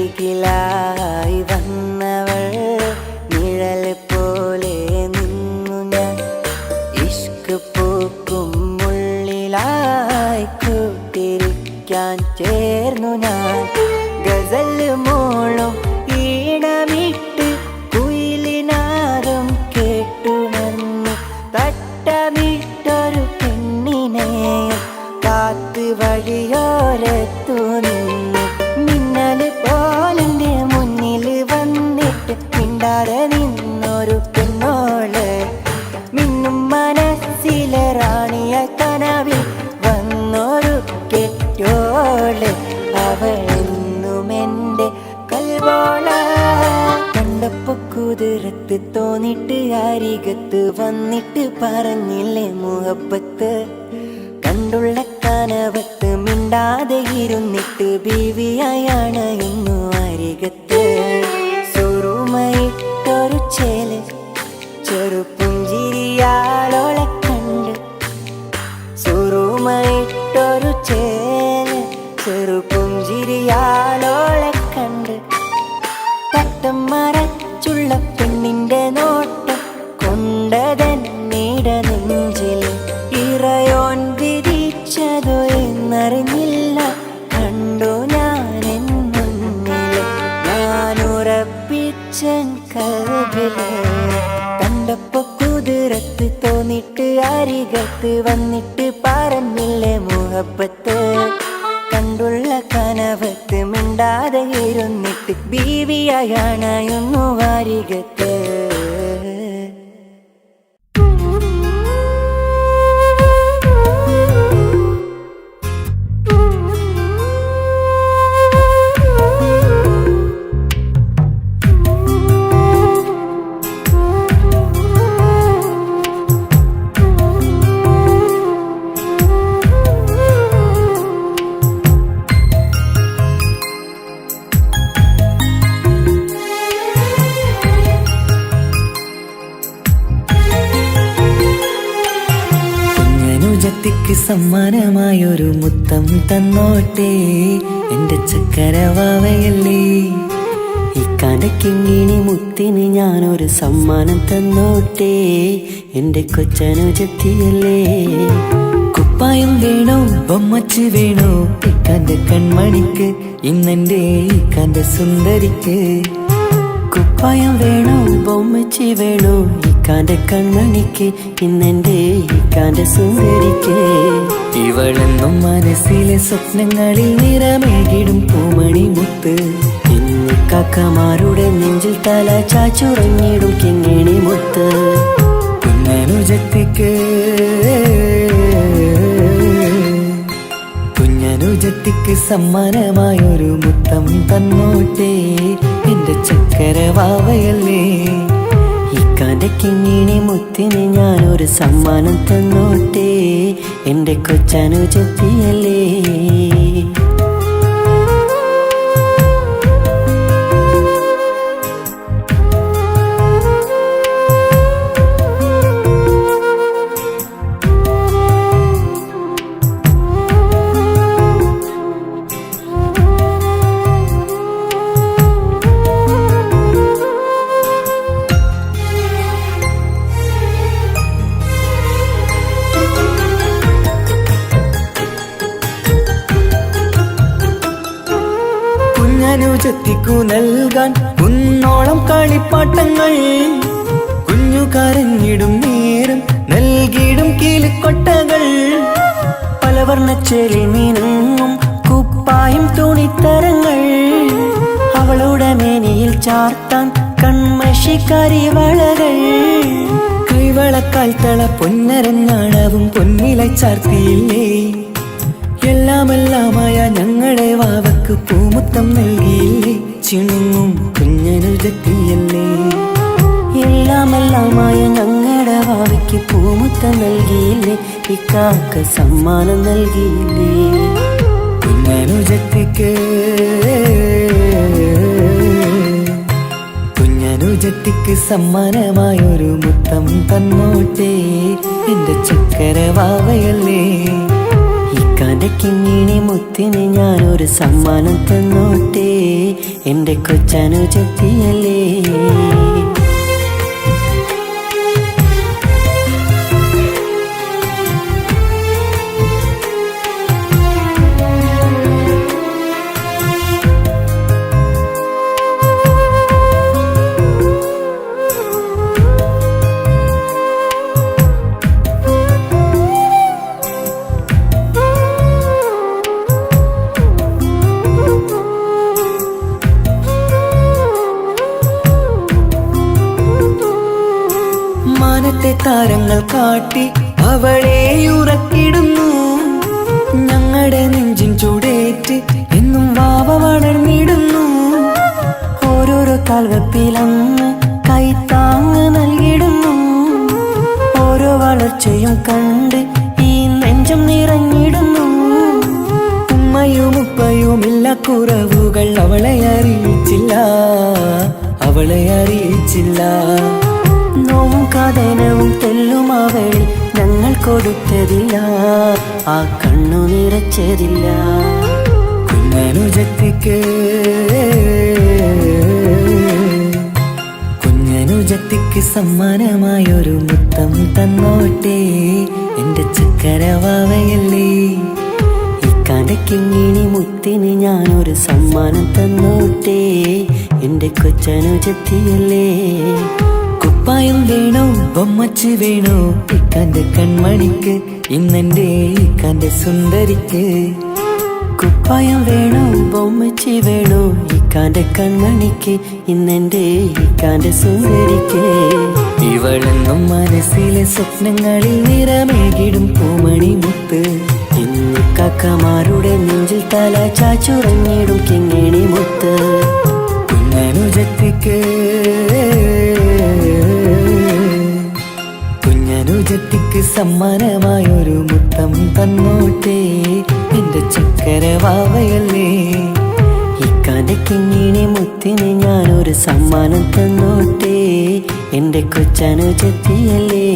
അരികിലായി വന്നവൾ നിഴൽ പോലെ നിന്നു ഞാൻ ഇഷ്ക് പൂക്കും മുള്ളിലായി കൂട്ടിരിക്കാൻ ചേർന്നു ഞാൻ ഗസൽ മോളും ഈണമിട്ട് കുയിലിനാദം കേട്ടുണർന്നു തട്ടമിട്ടൊരു പെണ്ണിനെ കാത്ത് വഴിയോരത്തു നിന്നു മിന്നല് പോലെന്റെ മുന്നിൽ വന്നിട്ട് മിണ്ടാതെ നിന്നൊരു പെണ്ണോള് മിന്നും മനസ്സിലെ റാണിയ കനവിൽ വന്നൊരു കെട്ടോള് അവളെന്നും എന്റെ കൽബോള് കണ്ടപ്പോ കുതിരത്ത് തോന്നിട്ട് അരികത്ത് വന്നിട്ട് പറഞ്ഞില്ലേ മുഹബത്ത് കണ്ടുള്ള കനവത്ത് മിണ്ടാതെ ഇരുന്നിട്ട് ബീവിയായാണ് ഇന്നു അരികത്ത് സുറുമയിട്ടൊരു ചേല് ചെറുപുഞ്ചിരിയാളോളെ കണ്ട് സുറുമയിട്ടൊരു ചേല് ചെറുപുഞ്ചിരിയാളോളെ കണ്ട് തട്ടം മറച്ചുള്ള പെണ്ണിന്റെ നോട്ടം കൊണ്ടതന്നിട നെഞ്ചിൽ ഇറയോൻ വിധിച്ചതോ എന്നറിഞ്ഞില്ല കണ്ടു ഞാനെൻ മുന്നിൽ ഞാനുറപ്പിച്ചൻ കൽവില് കണ്ടപ്പോ കുതിരത്ത് തോന്നിട്ട് അരികത്ത് വന്നിട്ട് പറഞ്ഞില്ലേ മുഹബത്ത് കണ്ടുള്ള കനവത്ത് മിണ്ടാതെ ഇരുന്നിട്ട് ബീവിയാണയുന്നു അരികത്ത് സമ്മാനമായൊരു മുത്തം തന്നോട്ടെ എൻ്റെ ചക്കരവാവയല്ലേ. ഇക്കാന്റെ കിങ്ങിണി മുത്തിന് ഞാനൊരു സമ്മാനം തന്നോട്ടെ എൻ്റെ കൊച്ചനുജത്തിയല്ലേ. കുപ്പായം വേണോ ബൊമ്മച്ച് വേണോ ഇക്കാന്റെ കൺമണിക്ക്, ഇന്നെൻ്റെ ഇക്കാന്റെ സുന്ദരിക്ക്. കുപ്പായം വേണോ ബൊമ്മച്ചി വേണോ ഇക്കാന്റെ കൺമണിക്ക്, ഇന്നെന്റെ ഇക്കാന്റെ സുന്ദരിക്ക്. ഇവളെന്നും മനസ്സിലെ സ്വപ്നങ്ങളിൽ നിറമേകിടും പൂമണി മുത്ത്. ഇന്ന് കാക്കമാരുടെ നെഞ്ചിൽ തല ചാച്ചുറങ്ങിടും കിങ്ങിണി മുത്ത്. കുഞ്ഞനുജത്തിക്ക് സമ്മാനമായൊരു മുത്തം തന്നോട്ടെ എൻ്റെ ചക്കരവാവയല്ലേ. ഇക്കാന്റെ കിങ്ങിണി മുത്തിന് ഞാനൊരു സമ്മാനം തന്നോട്ടെ എൻ്റെ കൊച്ചനുജത്തിയല്ലേ. കുഞ്ഞനുജത്തിക്കു നൽകാൻ കുന്നോളം കളിപ്പാട്ടങ്ങൾ, കുഞ്ഞു കരഞ്ഞിടും നേരം നൽകിയിടും കീലിക്കൊട്ടകൾ. പലവർണ്ണച്ചേലി മീനും കുപ്പായും തുണിത്തരങ്ങൾ, അവളുടെ മേനിയിൽ ചാർത്താൻ കൺമഷി കരിവളകൾ. കൈവളക്കാൽ തള പൊന്നരഞ്ഞാണവും പൊന്നില ചാർത്തിയില്ലേ. എല്ലാമെല്ലാമായ ഞങ്ങളുടെ വാവക്ക് പൂമുത്തം നൽകിയില്ലേ. ചിണുങ്ങും കുഞ്ഞനുജത്തിയല്ലേ. എല്ലാമെല്ലാമായ ഞങ്ങളുടെ വാവയ്ക്ക് പൂമുത്തം നൽകിയില്ലേ. ഇക്കാക്ക് സമ്മാനം നൽകിയില്ലേ. കുഞ്ഞനുജത്തിക്ക് സമ്മാനമായൊരു മുത്തം തന്നോട്ടെ എൻ്റെ ചക്കരവാവയല്ലേ. ഇക്കാന്റെ കിങ്ങിണി മുത്തിന് ഞാനൊരു സമ്മാനം തന്നോട്ടെ എൻ്റെ കൊച്ചനുജത്തിയല്ലേ. മാനത്തെ താരങ്ങൾ കാട്ടി അവളെ ഉറക്കിടുന്നു. ഞങ്ങളുടെ നെഞ്ചിൻ ചൂടേറ്റ് എന്നും വാവ വളർന്നിടുന്നു. ഓരോരോ കാൽവെപ്പിലങ്ങ് കൈത്താങ്ങ് നൽകിടുന്നു. ഓരോ വളർച്ചയും കണ്ട് ഈ നെഞ്ചം നിറഞ്ഞിടുന്നു. ഉമ്മയും ഉപ്പയുമില്ല കുറവുകൾ അവളെ അറിയിച്ചില്ല, അവളെ അറിയിച്ചില്ല. നോവും കാതനവും തെല്ലും അവളിൽ ഞങ്ങൾ കൊടുത്തതില്ല, ആ കണ്ണു നിറച്ചതില്ല. കുഞ്ഞനുജത്തിക്ക് സമ്മാനമായൊരു മുത്തം തന്നോട്ടെ എൻ്റെ ചക്കരവാവയല്ലേ. ഇക്കാന്റെ കിങ്ങിണി മുത്തിന് ഞാനൊരു സമ്മാനം തന്നോട്ടെ എൻ്റെ കൊച്ചനുജത്തിയല്ലേ. കുപ്പായം വേണോ ബൊമ്മച്ച് വേണോ ഇക്കാന്റെ കൺമണിക്ക്, ഇന്നെൻ്റെ ഇക്കാന്റെ സുന്ദരിക്ക്. കുപ്പായം വേണോ ബൊമ്മച്ചി വേണോ ഇക്കാന്റെ കൺമണിക്ക്, ഇന്നെന്റെ ഇക്കാന്റെ സുന്ദരിക്ക്. ഇവളെന്നും മനസ്സിലെ സ്വപ്നങ്ങളിൽ നിറമേകിടും പൂമണി മുത്ത്. ഇന്ന് കാക്കമാരുടെ നെഞ്ചിൽ തല ചാച്ചുറങ്ങിടും കിങ്ങിണി മുത്ത്. കുഞ്ഞനുജത്തിക്ക് സമ്മാനമായൊരു മുത്തം തന്നോട്ടെ എൻ്റെ ചക്കരവാവയല്ലേ. ഇക്കാന്റെ കിങ്ങിണി മുത്തിന് ഞാനൊരു സമ്മാനം തന്നോട്ടെ എൻ്റെ കൊച്ചനുജത്തിയല്ലേ.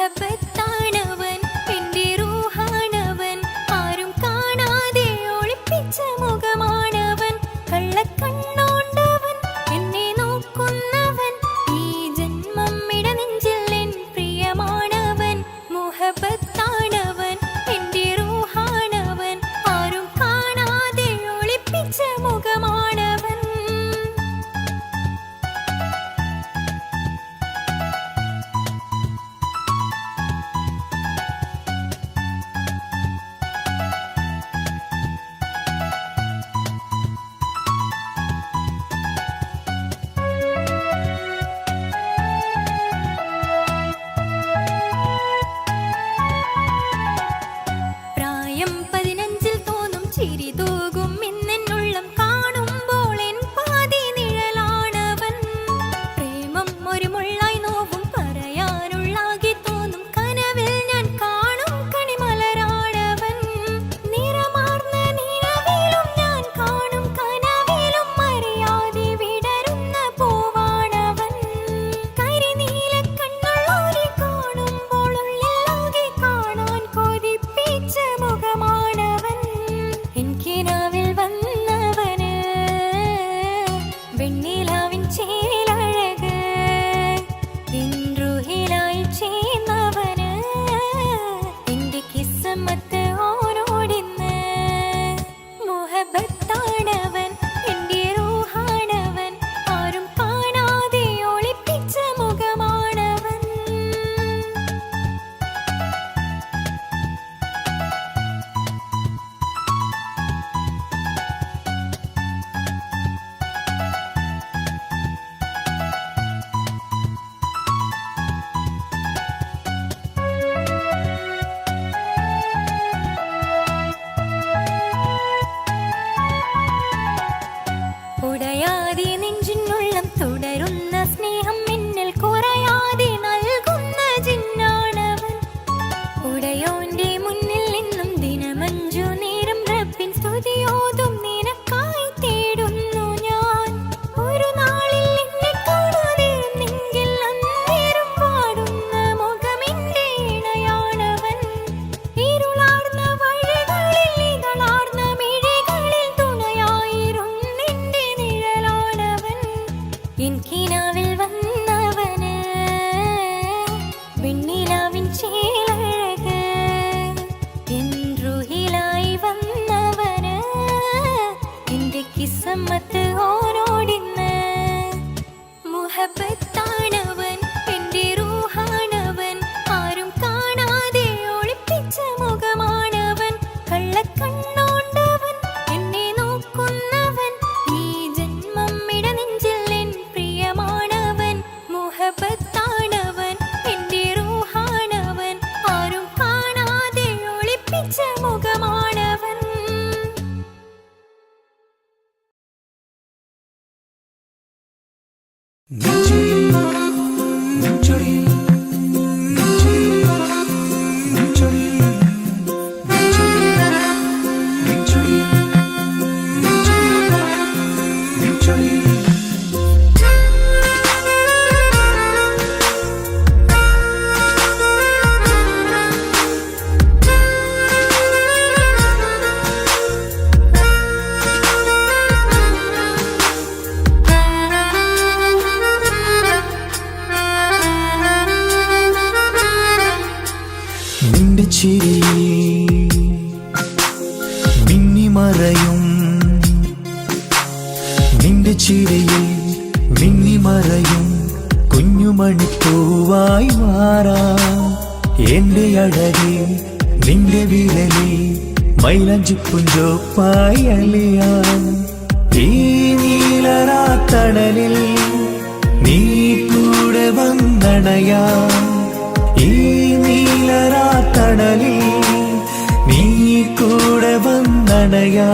മുഹബത്താണവൻ എന്റെ റൂഹാണവൻ ആരും കാണാതെ ഒളിപ്പിച്ച മുഖമാണവൻ കള്ളക്കണ്ണോണ്ടവൻ എന്നെ നോക്കുന്നവൻ ഈ ജന്മം ഇടനെഞ്ചിൽ എൻ പ്രിയമാണവൻ മുഹബത്താണവൻ എന്റെ റൂഹാണവൻ ആരും കാണാതെ ഒളിപ്പിച്ച മുഖമാണവൻ പ്രായം 15 തോന്നും ചിരി തൂകും ഇന്നെന്നുള്ളം കാണുമ്പോൾ എൻ പാതി നിഴലാണവൻ പ്രേമം ഒരു മുള്ളായി നോവും പറയാനുള്ളാകെ തോന്നും കനവിൽ ഞാൻ കാണും കണിമലരാണവൻ നിറമാർന്ന നിലവിലും ഞാൻ കാണും കനവിലും അറിയാതെ വിടരുന്ന പൂവാണവൻ കരിനീല കണ്ണുള്ളോരെ കാണുമ്പോൾ ഉള്ളിലാകെ കാണാൻ കൊതിപ്പിച്ച മുഖമാണവൻ എനിക്കിനാവിൽ വന്നവന് വെണ്ണിലാവിൻ ചേലഴക് ഇൻറുഹിലായി ചേർന്നവന് എന്റെ കിസ്മത്ത് ഓരോടിന്ന് മുഹബത്താണവൻ എന്റെ റൂഹാണവൻ ആരും കാണാതെ ഒളിപ്പിച്ച മുഖമാണവൻ ഉടയാതെ നെഞ്ചിനുള്ളം തുടരുന്ന സ്നേഹം മിന്നൽ കുറയാതെ നൽകുന്ന ജിന്നാണവൻ ഉടയോന്റെ മുന്നിൽ നിന്നും ദിനമഞ്ചു നേരം റബ്ബിൻ സ്തുതിയോതും നിനക്കായി തേടുന്നു ഞാൻ ഒരു നാളിൽ എന്നെ കാണാതിരുന്നെങ്കിൽ അന്നേരം പാടുന്ന മുഖമെന്റെ ഇണയാണവൻ ഇരുളാർന്ന വഴികളിൽ ഇതളാർന്ന മിഴികളിൽ തുണയായിരുന്നെന്റെ നിഴലാണവൻ എനിക്കിനാവിൽ വന്നവന് വെണ്ണിലാവിൻ ചേലഴക് എൻറുഹിലായി വന്നവന് എന്റെ കിസ്മത്ത് ഓരോടിന്ന് മുഹബത്താണവൻ എന്റെ റൂഹാണവൻ ആരും കാണാതെ ഒളിപ്പിച്ച മുഖമാണവൻ കള്ളക്കണ്ണോണ്ടവൻ എന്നെ നോക്കുന്നവൻ ഈ ജന്മം ഇടനെഞ്ചിൽ എൻ പ്രിയമാണവൻ മുഹബത്താണവൻ എന്റെ റൂഹാണവൻ ആരും കാണാതെ ഒളിപ്പിച്ച മുഖമാണവൻ നിന്റെ ചിരിയിൽ മിന്നിമറയും നിന്റെ ചിരിയിൽ മിന്നിമറയും കുഞ്ഞുമണിപ്പൂവായി മാറാം എന്റെ അഴകി നിന്റെ വിരലിൽ മൈലഞ്ചിപ്പുഞ്ചോപ്പായി അലിയാൻ ഈ നീലരാത്തണലിൽ നീ കൂടെ വന്നണയാ ഈ നീലരാത്തണലിൽ നീ കൂടെ വന്നണയാ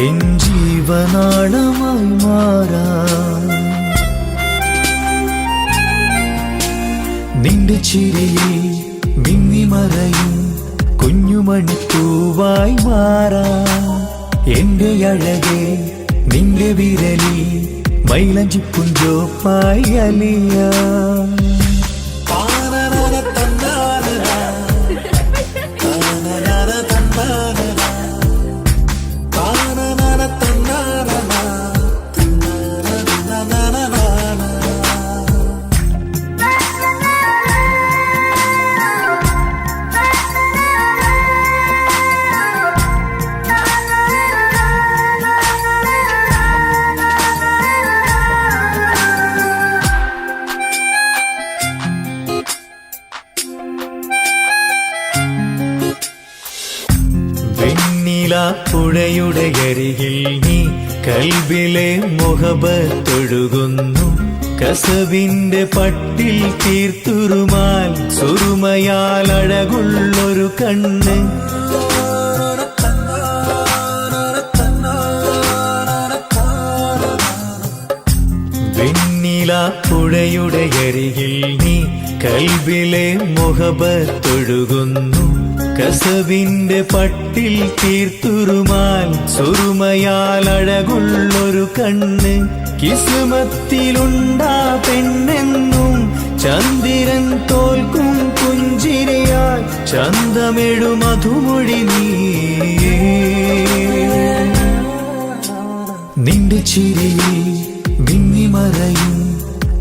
എൻ ജീവനാളമായി മാറാം നിന്റെ ചിരിയിൽ മിന്നിമറയും കുഞ്ഞുമണിപ്പൂവായി മാറാം എന്റെ അഴകെ നിന്റെ വിരലിൽ മൈലഞ്ചിപ്പുഞ്ചോപ്പായി അലിയാം വെണ്ണിലാപ്പുഴയുടെ അരികിൽ നീ കൽബിലെ മുഹബത്തൊഴുകുന്നു കസവിന്റെ പട്ടിൽ തീർത്തുറുമാൽ സുറുമയാൽ അഴകുള്ളൊരു കണ്ണ് വെണ്ണിലാപ്പുഴയുടെ അരികിൽ നീ കൽബിലെ മുഹബത്തൊഴുകുന്നു കസവിന്റെ പട്ടിൽ തീർത്തുറുമാൽ സുറുമയാൽ അഴകുള്ളൊരു കണ്ണ് കിസ്മത്തിലുണ്ടാ പെണ്ണെന്നും ചന്ദ്രൻ തോൽക്കും പുഞ്ചിരിയായി ചന്തമെഴു മധുമൊഴി നീ നിന്റെ ചിരിയിൽ മിന്നിമറയും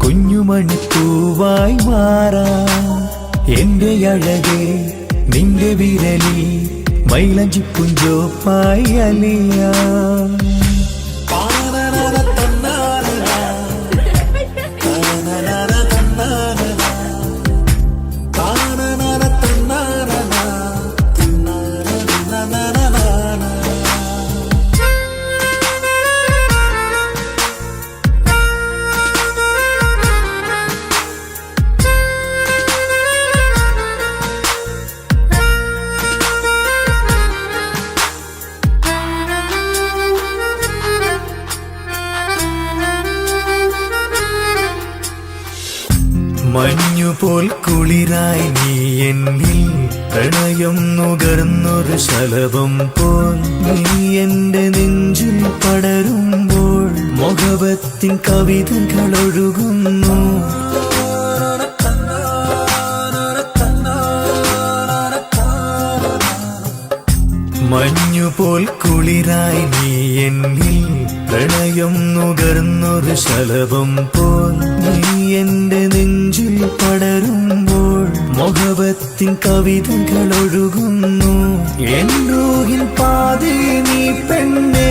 കുഞ്ഞുമണിപ്പൂവായി മാറാ എന്റെ അഴകേ നിന്റെ വിരലി മൈലഞ്ചിപ്പുഞ്ചോപ്പായി അലിയാ മഞ്ഞുപോൽ കുളിരായി നീ എന്നിൽ പ്രണയം നുകർന്നൊരു ശലഭം പോൽ നീ എന്റെ നെഞ്ചിൽ പടരുമ്പോൾ മുഹബത്തിൻ കവിതകൾ ഒഴുകുന്നു മഞ്ഞുപോൽ കുളിരായി നീ എന്നിൽ പ്രണയം നുകർന്നൊരു ശലഭം പോൽ നീ എന്റെ നെഞ്ചിൽ പടരുമ്പോൾ മുഹബത്തിൻ കവിതകൾ ഒഴുകുന്നു എൻ റൂഹിൻ പാതേ നീ പെണ്ണേ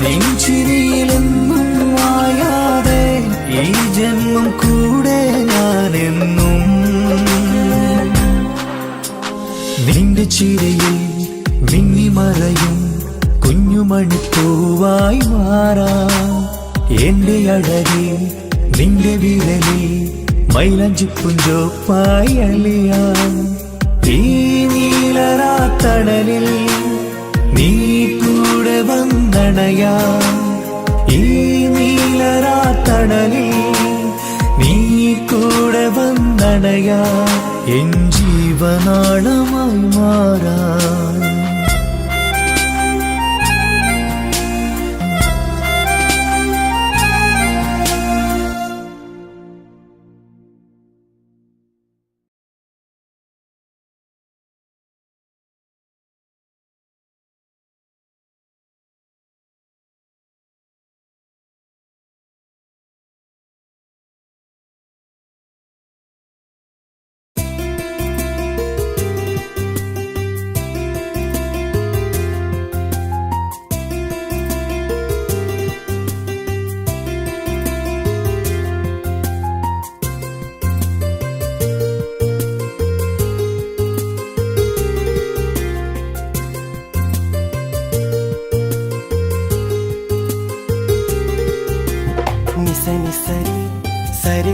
നെഞ്ചിരിയിലെന്നും മായാതെ ഈ ജന്മം കൂടെ ഞാനെന്നും നിന്റെ ചിരിയിൽ മിന്നിമറയും കുഞ്ഞുമണിപ്പൂവായി മാറാ എന്റെ അഴകേ നിന്റെ വിരലി മൈലഞ്ചിപ്പുഞ്ചോപ്പായി അലിയാ ഈ നീലരാത്തണലിൽ നീ കൂടെ വന്നണയാ ഈ നീലരാത്തണലിൽ നീ കൂടെ വന്നണയാ എൻ ജീവനാളമായി മാറാ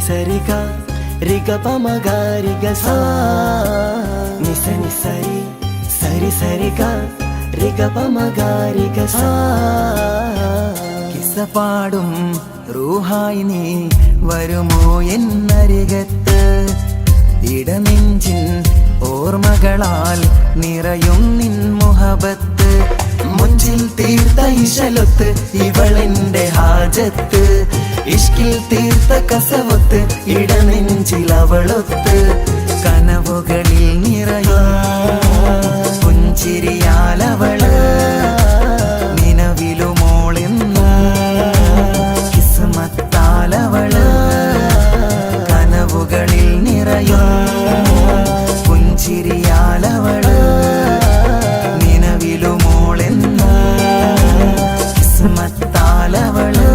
సరిగా రిగ పమగారిగ సా నిసని సరిగా రిగ పమగారిగ సా കിസ്സപാടും റൂഹായി നീ വരുമോ എന്നരികത്ത് ഇടനെഞ്ചിൻ ഓർമ്മകളാൽ നിറയും നിൻ മുഹബത്ത് മുഞ്ചിൽ തീർത്ത ഇശലൊത്ത് ഇവളെന്റെ ഹാജത്ത് ഇഷ്കിൽ തീർത്ത കസവത്ത് ഇടനെഞ്ചിൽ അവളൊത്ത് കനവുകളിൽ നിറയും പുഞ്ചിരിയാലവള് നിലവിലുമോളെന്ന് കിസ്മത്താലവള് കനവുകളിൽ നിറയും പുഞ്ചിരിയാലവള് നിലവിലുമോളെന്ന് കിസ്മത്താലവള്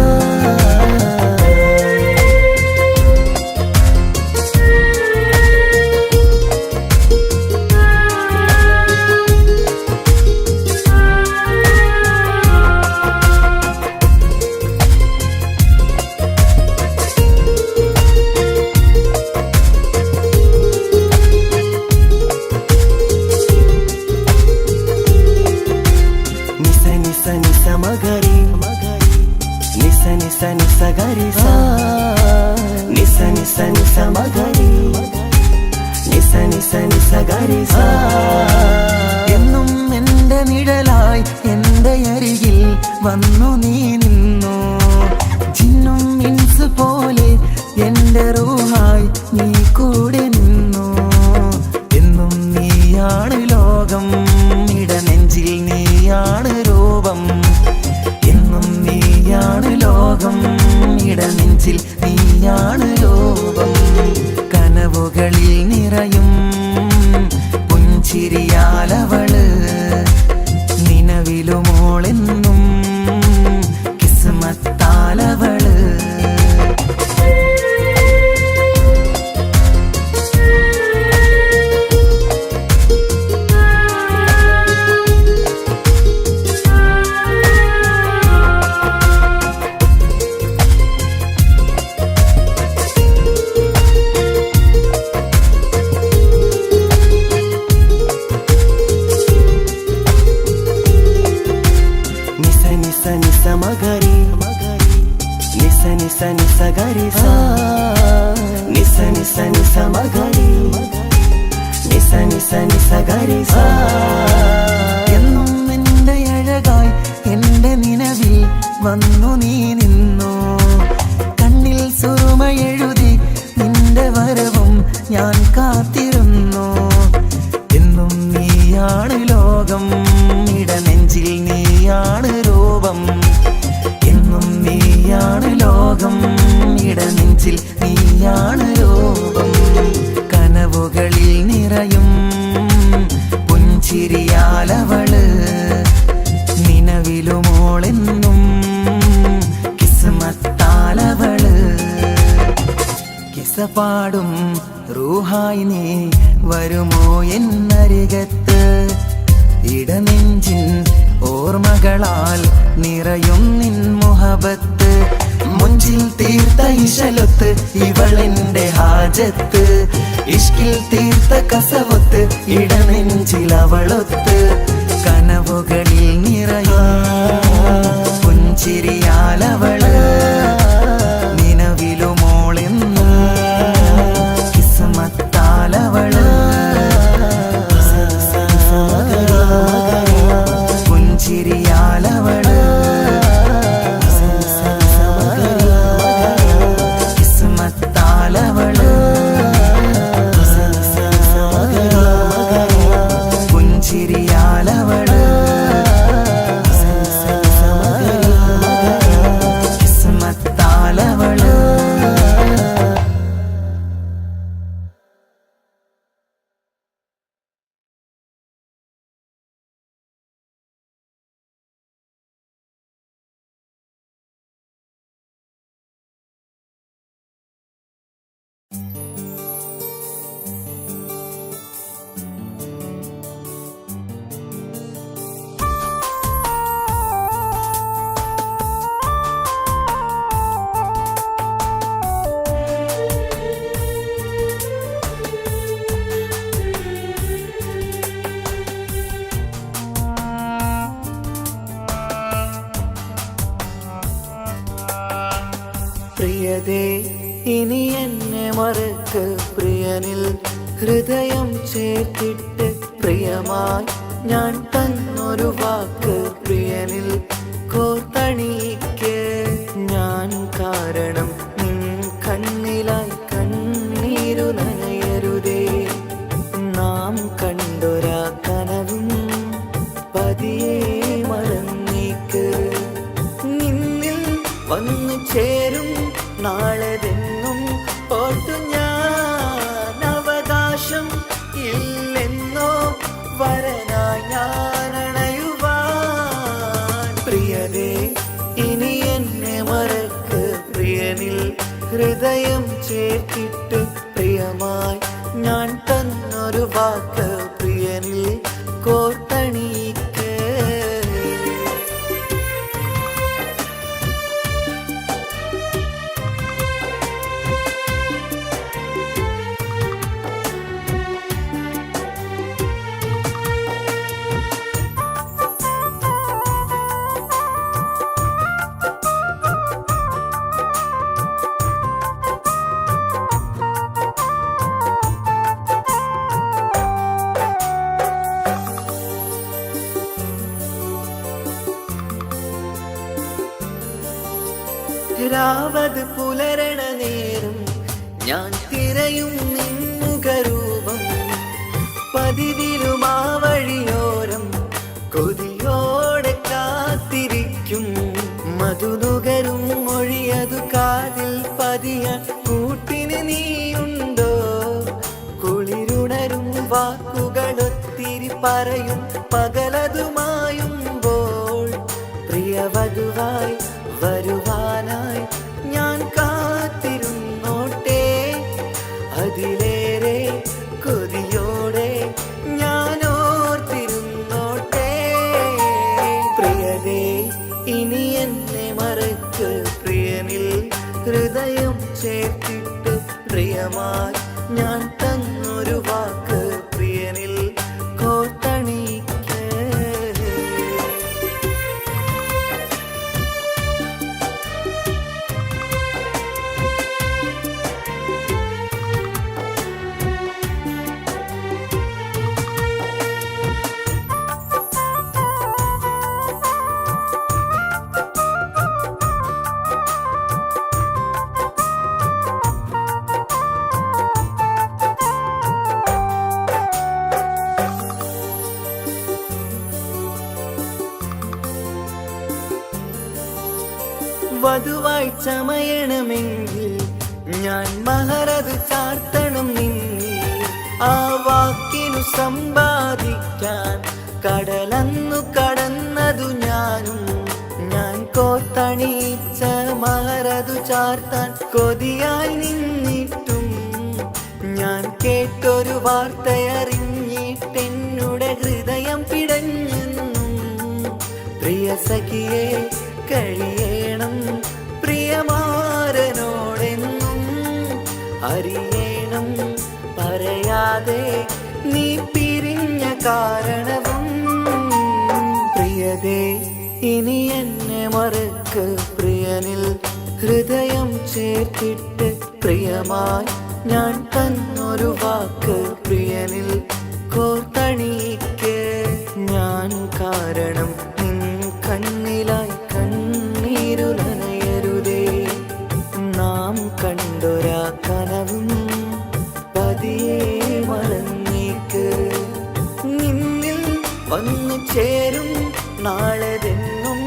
നിസ മഗരി നിസ ഗരി സാ. എന്നും എന്റെ നിഴലായി എന്റെ അരികിൽ വന്നു നീ നിന്നു. ജിന്നും ഇൻസ് പോലെ എന്റെ റൂഹായി നീ കൂടെ നിന്നു. എന്നും നീയാണ് ലോകം, ഇടനെഞ്ചിൽ നീയാണ് രൂപം. എന്നും നീയാണ് ലോകം, ഇടനെഞ്ചിൽ നീയാണ് രൂപം. കനവുകളിൽ നിറയും പുഞ്ചിരിയാലവള്, നിലവിലുമോളെന്നും കിസ്മത്താലവള്. നിസ മഗരി നിസ ഗരി സാ. നിസ മഗരി നിസ ഗരി സാ. എന്നും എന്റെ അഴകായി എന്റെ നിലവിൽ വന്നു നീ നിന്നു. കണ്ണിൽ സുറുമയെഴുതി നിന്റെ വരവും ഞാൻ കാത്തിരുന്നു. എന്നും നീയാണ് ലോകം, ഇടനെഞ്ചിൽ നീയാണ് രൂപം. എന്നും നീയാണ് ലോകം, ഇടനെഞ്ചിൽ നീയാണ് രൂപം. കനവുകളിൽ നിറയും പുഞ്ചിരിയാലവള്, നിലവിലുമോളെന്നും കിസ്മത്താലവള്. കിസപാടും റൂഹായി നീ വരുമോ എന്നരികത്ത്? ഇടനെഞ്ചിൻ ഓർമ്മകളാൽ നിറയും നിൻ മുഹബത്ത്. മുഞ്ചിൽ തീർത്ത ഇശലൊത്ത് ഇവളെന്റെ ഹാജത്ത്. ഇഷ്കിൽ തീർത്ത കസവൊത്ത് ഇടനെഞ്ചിലവളൊത്ത്. കനവുകളിൽ നിറയും പുഞ്ചിരിയാലവള്, നിലവിലുമോളെന്നും കിസ്മത്താലവള്. പുഞ്ചിരിയാലവള്, കിസ്മത്താലവള്. പുഞ്ചിരിയാലവള്, കിസ്മത്താലവള്. പ്രിയതേ ഇനി എന്നെ മറക്ക്, പ്രിയനിൽ ഹൃദയം ചേർത്തിട്ട്. പ്രിയമായി ഞാൻ തന്നൊരു വാക്ക്, പ്രിയനിൽ കോർത്തണിക്ക്. ഞാൻ കാരണം നിൻ കണ്ണിലായി കണ്ണീരു നനയരുതേ. നാം കണ്ടൊരാ കനവും പതിയെ മറന്നേക്ക്. നിന്നിൽ വന്നു ചേരും നാളെതെന്നും ഓർത്തു ഞാൻ. അവകാശം ഇല്ലെന്നോ വരനായി ഞാൻ അണയുവാൻ. പ്രിയതേ ഇനി എന്നെ മറക്ക്, പ്രിയനിൽ ഹൃദയം ചേർത്തിട്ട്. പ്രിയമായി ഞാൻ തന്നൊരു വാക്ക്, പ്രിയനിൽ കോർത്തണിക്ക്. രാവത് പുലരണ നേരം ഞാൻ തിരയും നിൻമുഖരൂപം പതിവിലും ആ വഴിയോരം കൊതിയോടെ കാത്തിരിക്കും മധുനുകരും മൊഴിയതു കാതിൽ പതിയാൻ കൂട്ടിന് നീയുണ്ടോ കുളിരുണരും വാക്കുകളൊത്തിരി പറയും പകലതുമായുമ്പോൾ പ്രിയവധുവായി വരുവാനായി ഞാൻ കാത്തിരുന്നോട്ടെ അതിലേറെ കൊതിയോടെ ഞാൻ ഓർത്തിരുന്നോട്ടെ പ്രിയതേ ഇനി എന്നെ മറക്ക് പ്രിയനിൽ ഹൃദയം ചേർത്തിട്ട് പ്രിയമായി ഞാൻ തന്നൊരു വാക്ക് പ്രിയനിൽ കോർത്തണിക്ക് വധുവായി ചമയണമെങ്കിൽ ഞാൻ മഹറത് ചാർത്തണം നിന്നിൽ ആ വാക്കിനു സമ്പാദിക്കാൻ കടലന്നു കടന്നതു ഞാനും ഞാൻ കോത്തണിച്ച മഹറതു ചാർത്താൻ കൊതിയായി നിന്നിട്ടും ഞാൻ കേട്ടൊരു വാർത്തയറിഞ്ഞിട്ടെന്നുടെ ഹൃദയം പിടഞ്ഞെന്നും പ്രിയ സഖിയെ കഴിയണം പ്രിയമാരനോടെന്നും അറിയണം പറയാതെ നീ പിരിഞ്ഞ കാരണവും പ്രിയതേ ഇനി എന്നെ മറക്ക് പ്രിയനിൽ ഹൃദയം ചേർത്തിട്ട് പ്രിയമായി ഞാൻ തന്നൊരു വാക്ക് പ്രിയനിൽ കോർത്തണിക്ക് ഞാൻ കാരണം നിൻ കണ്ണിലായി കണ്ണീരു നനയരുതേ നാം കണ്ടൊരാ കനവും പതിയെ മറന്നേക്ക് നിന്നിൽ വന്നു ചേരും നാളെതെന്നും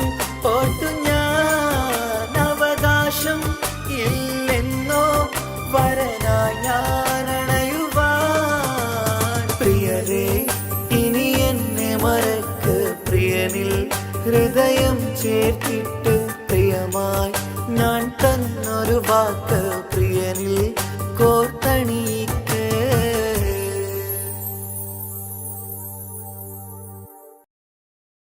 ഓർത്തു ഞാൻ അവകാശം ഇല്ലെന്നോ വരനായി ഞാൻ അണയുവാൻ പ്രിയരേ ഇനി എന്നെ മറക്ക് പ്രിയനിൽ ഹൃദയം ചേർത്തിട്ട് പ്രിയമായി ഞാൻ തന്നൊരു വാക്ക്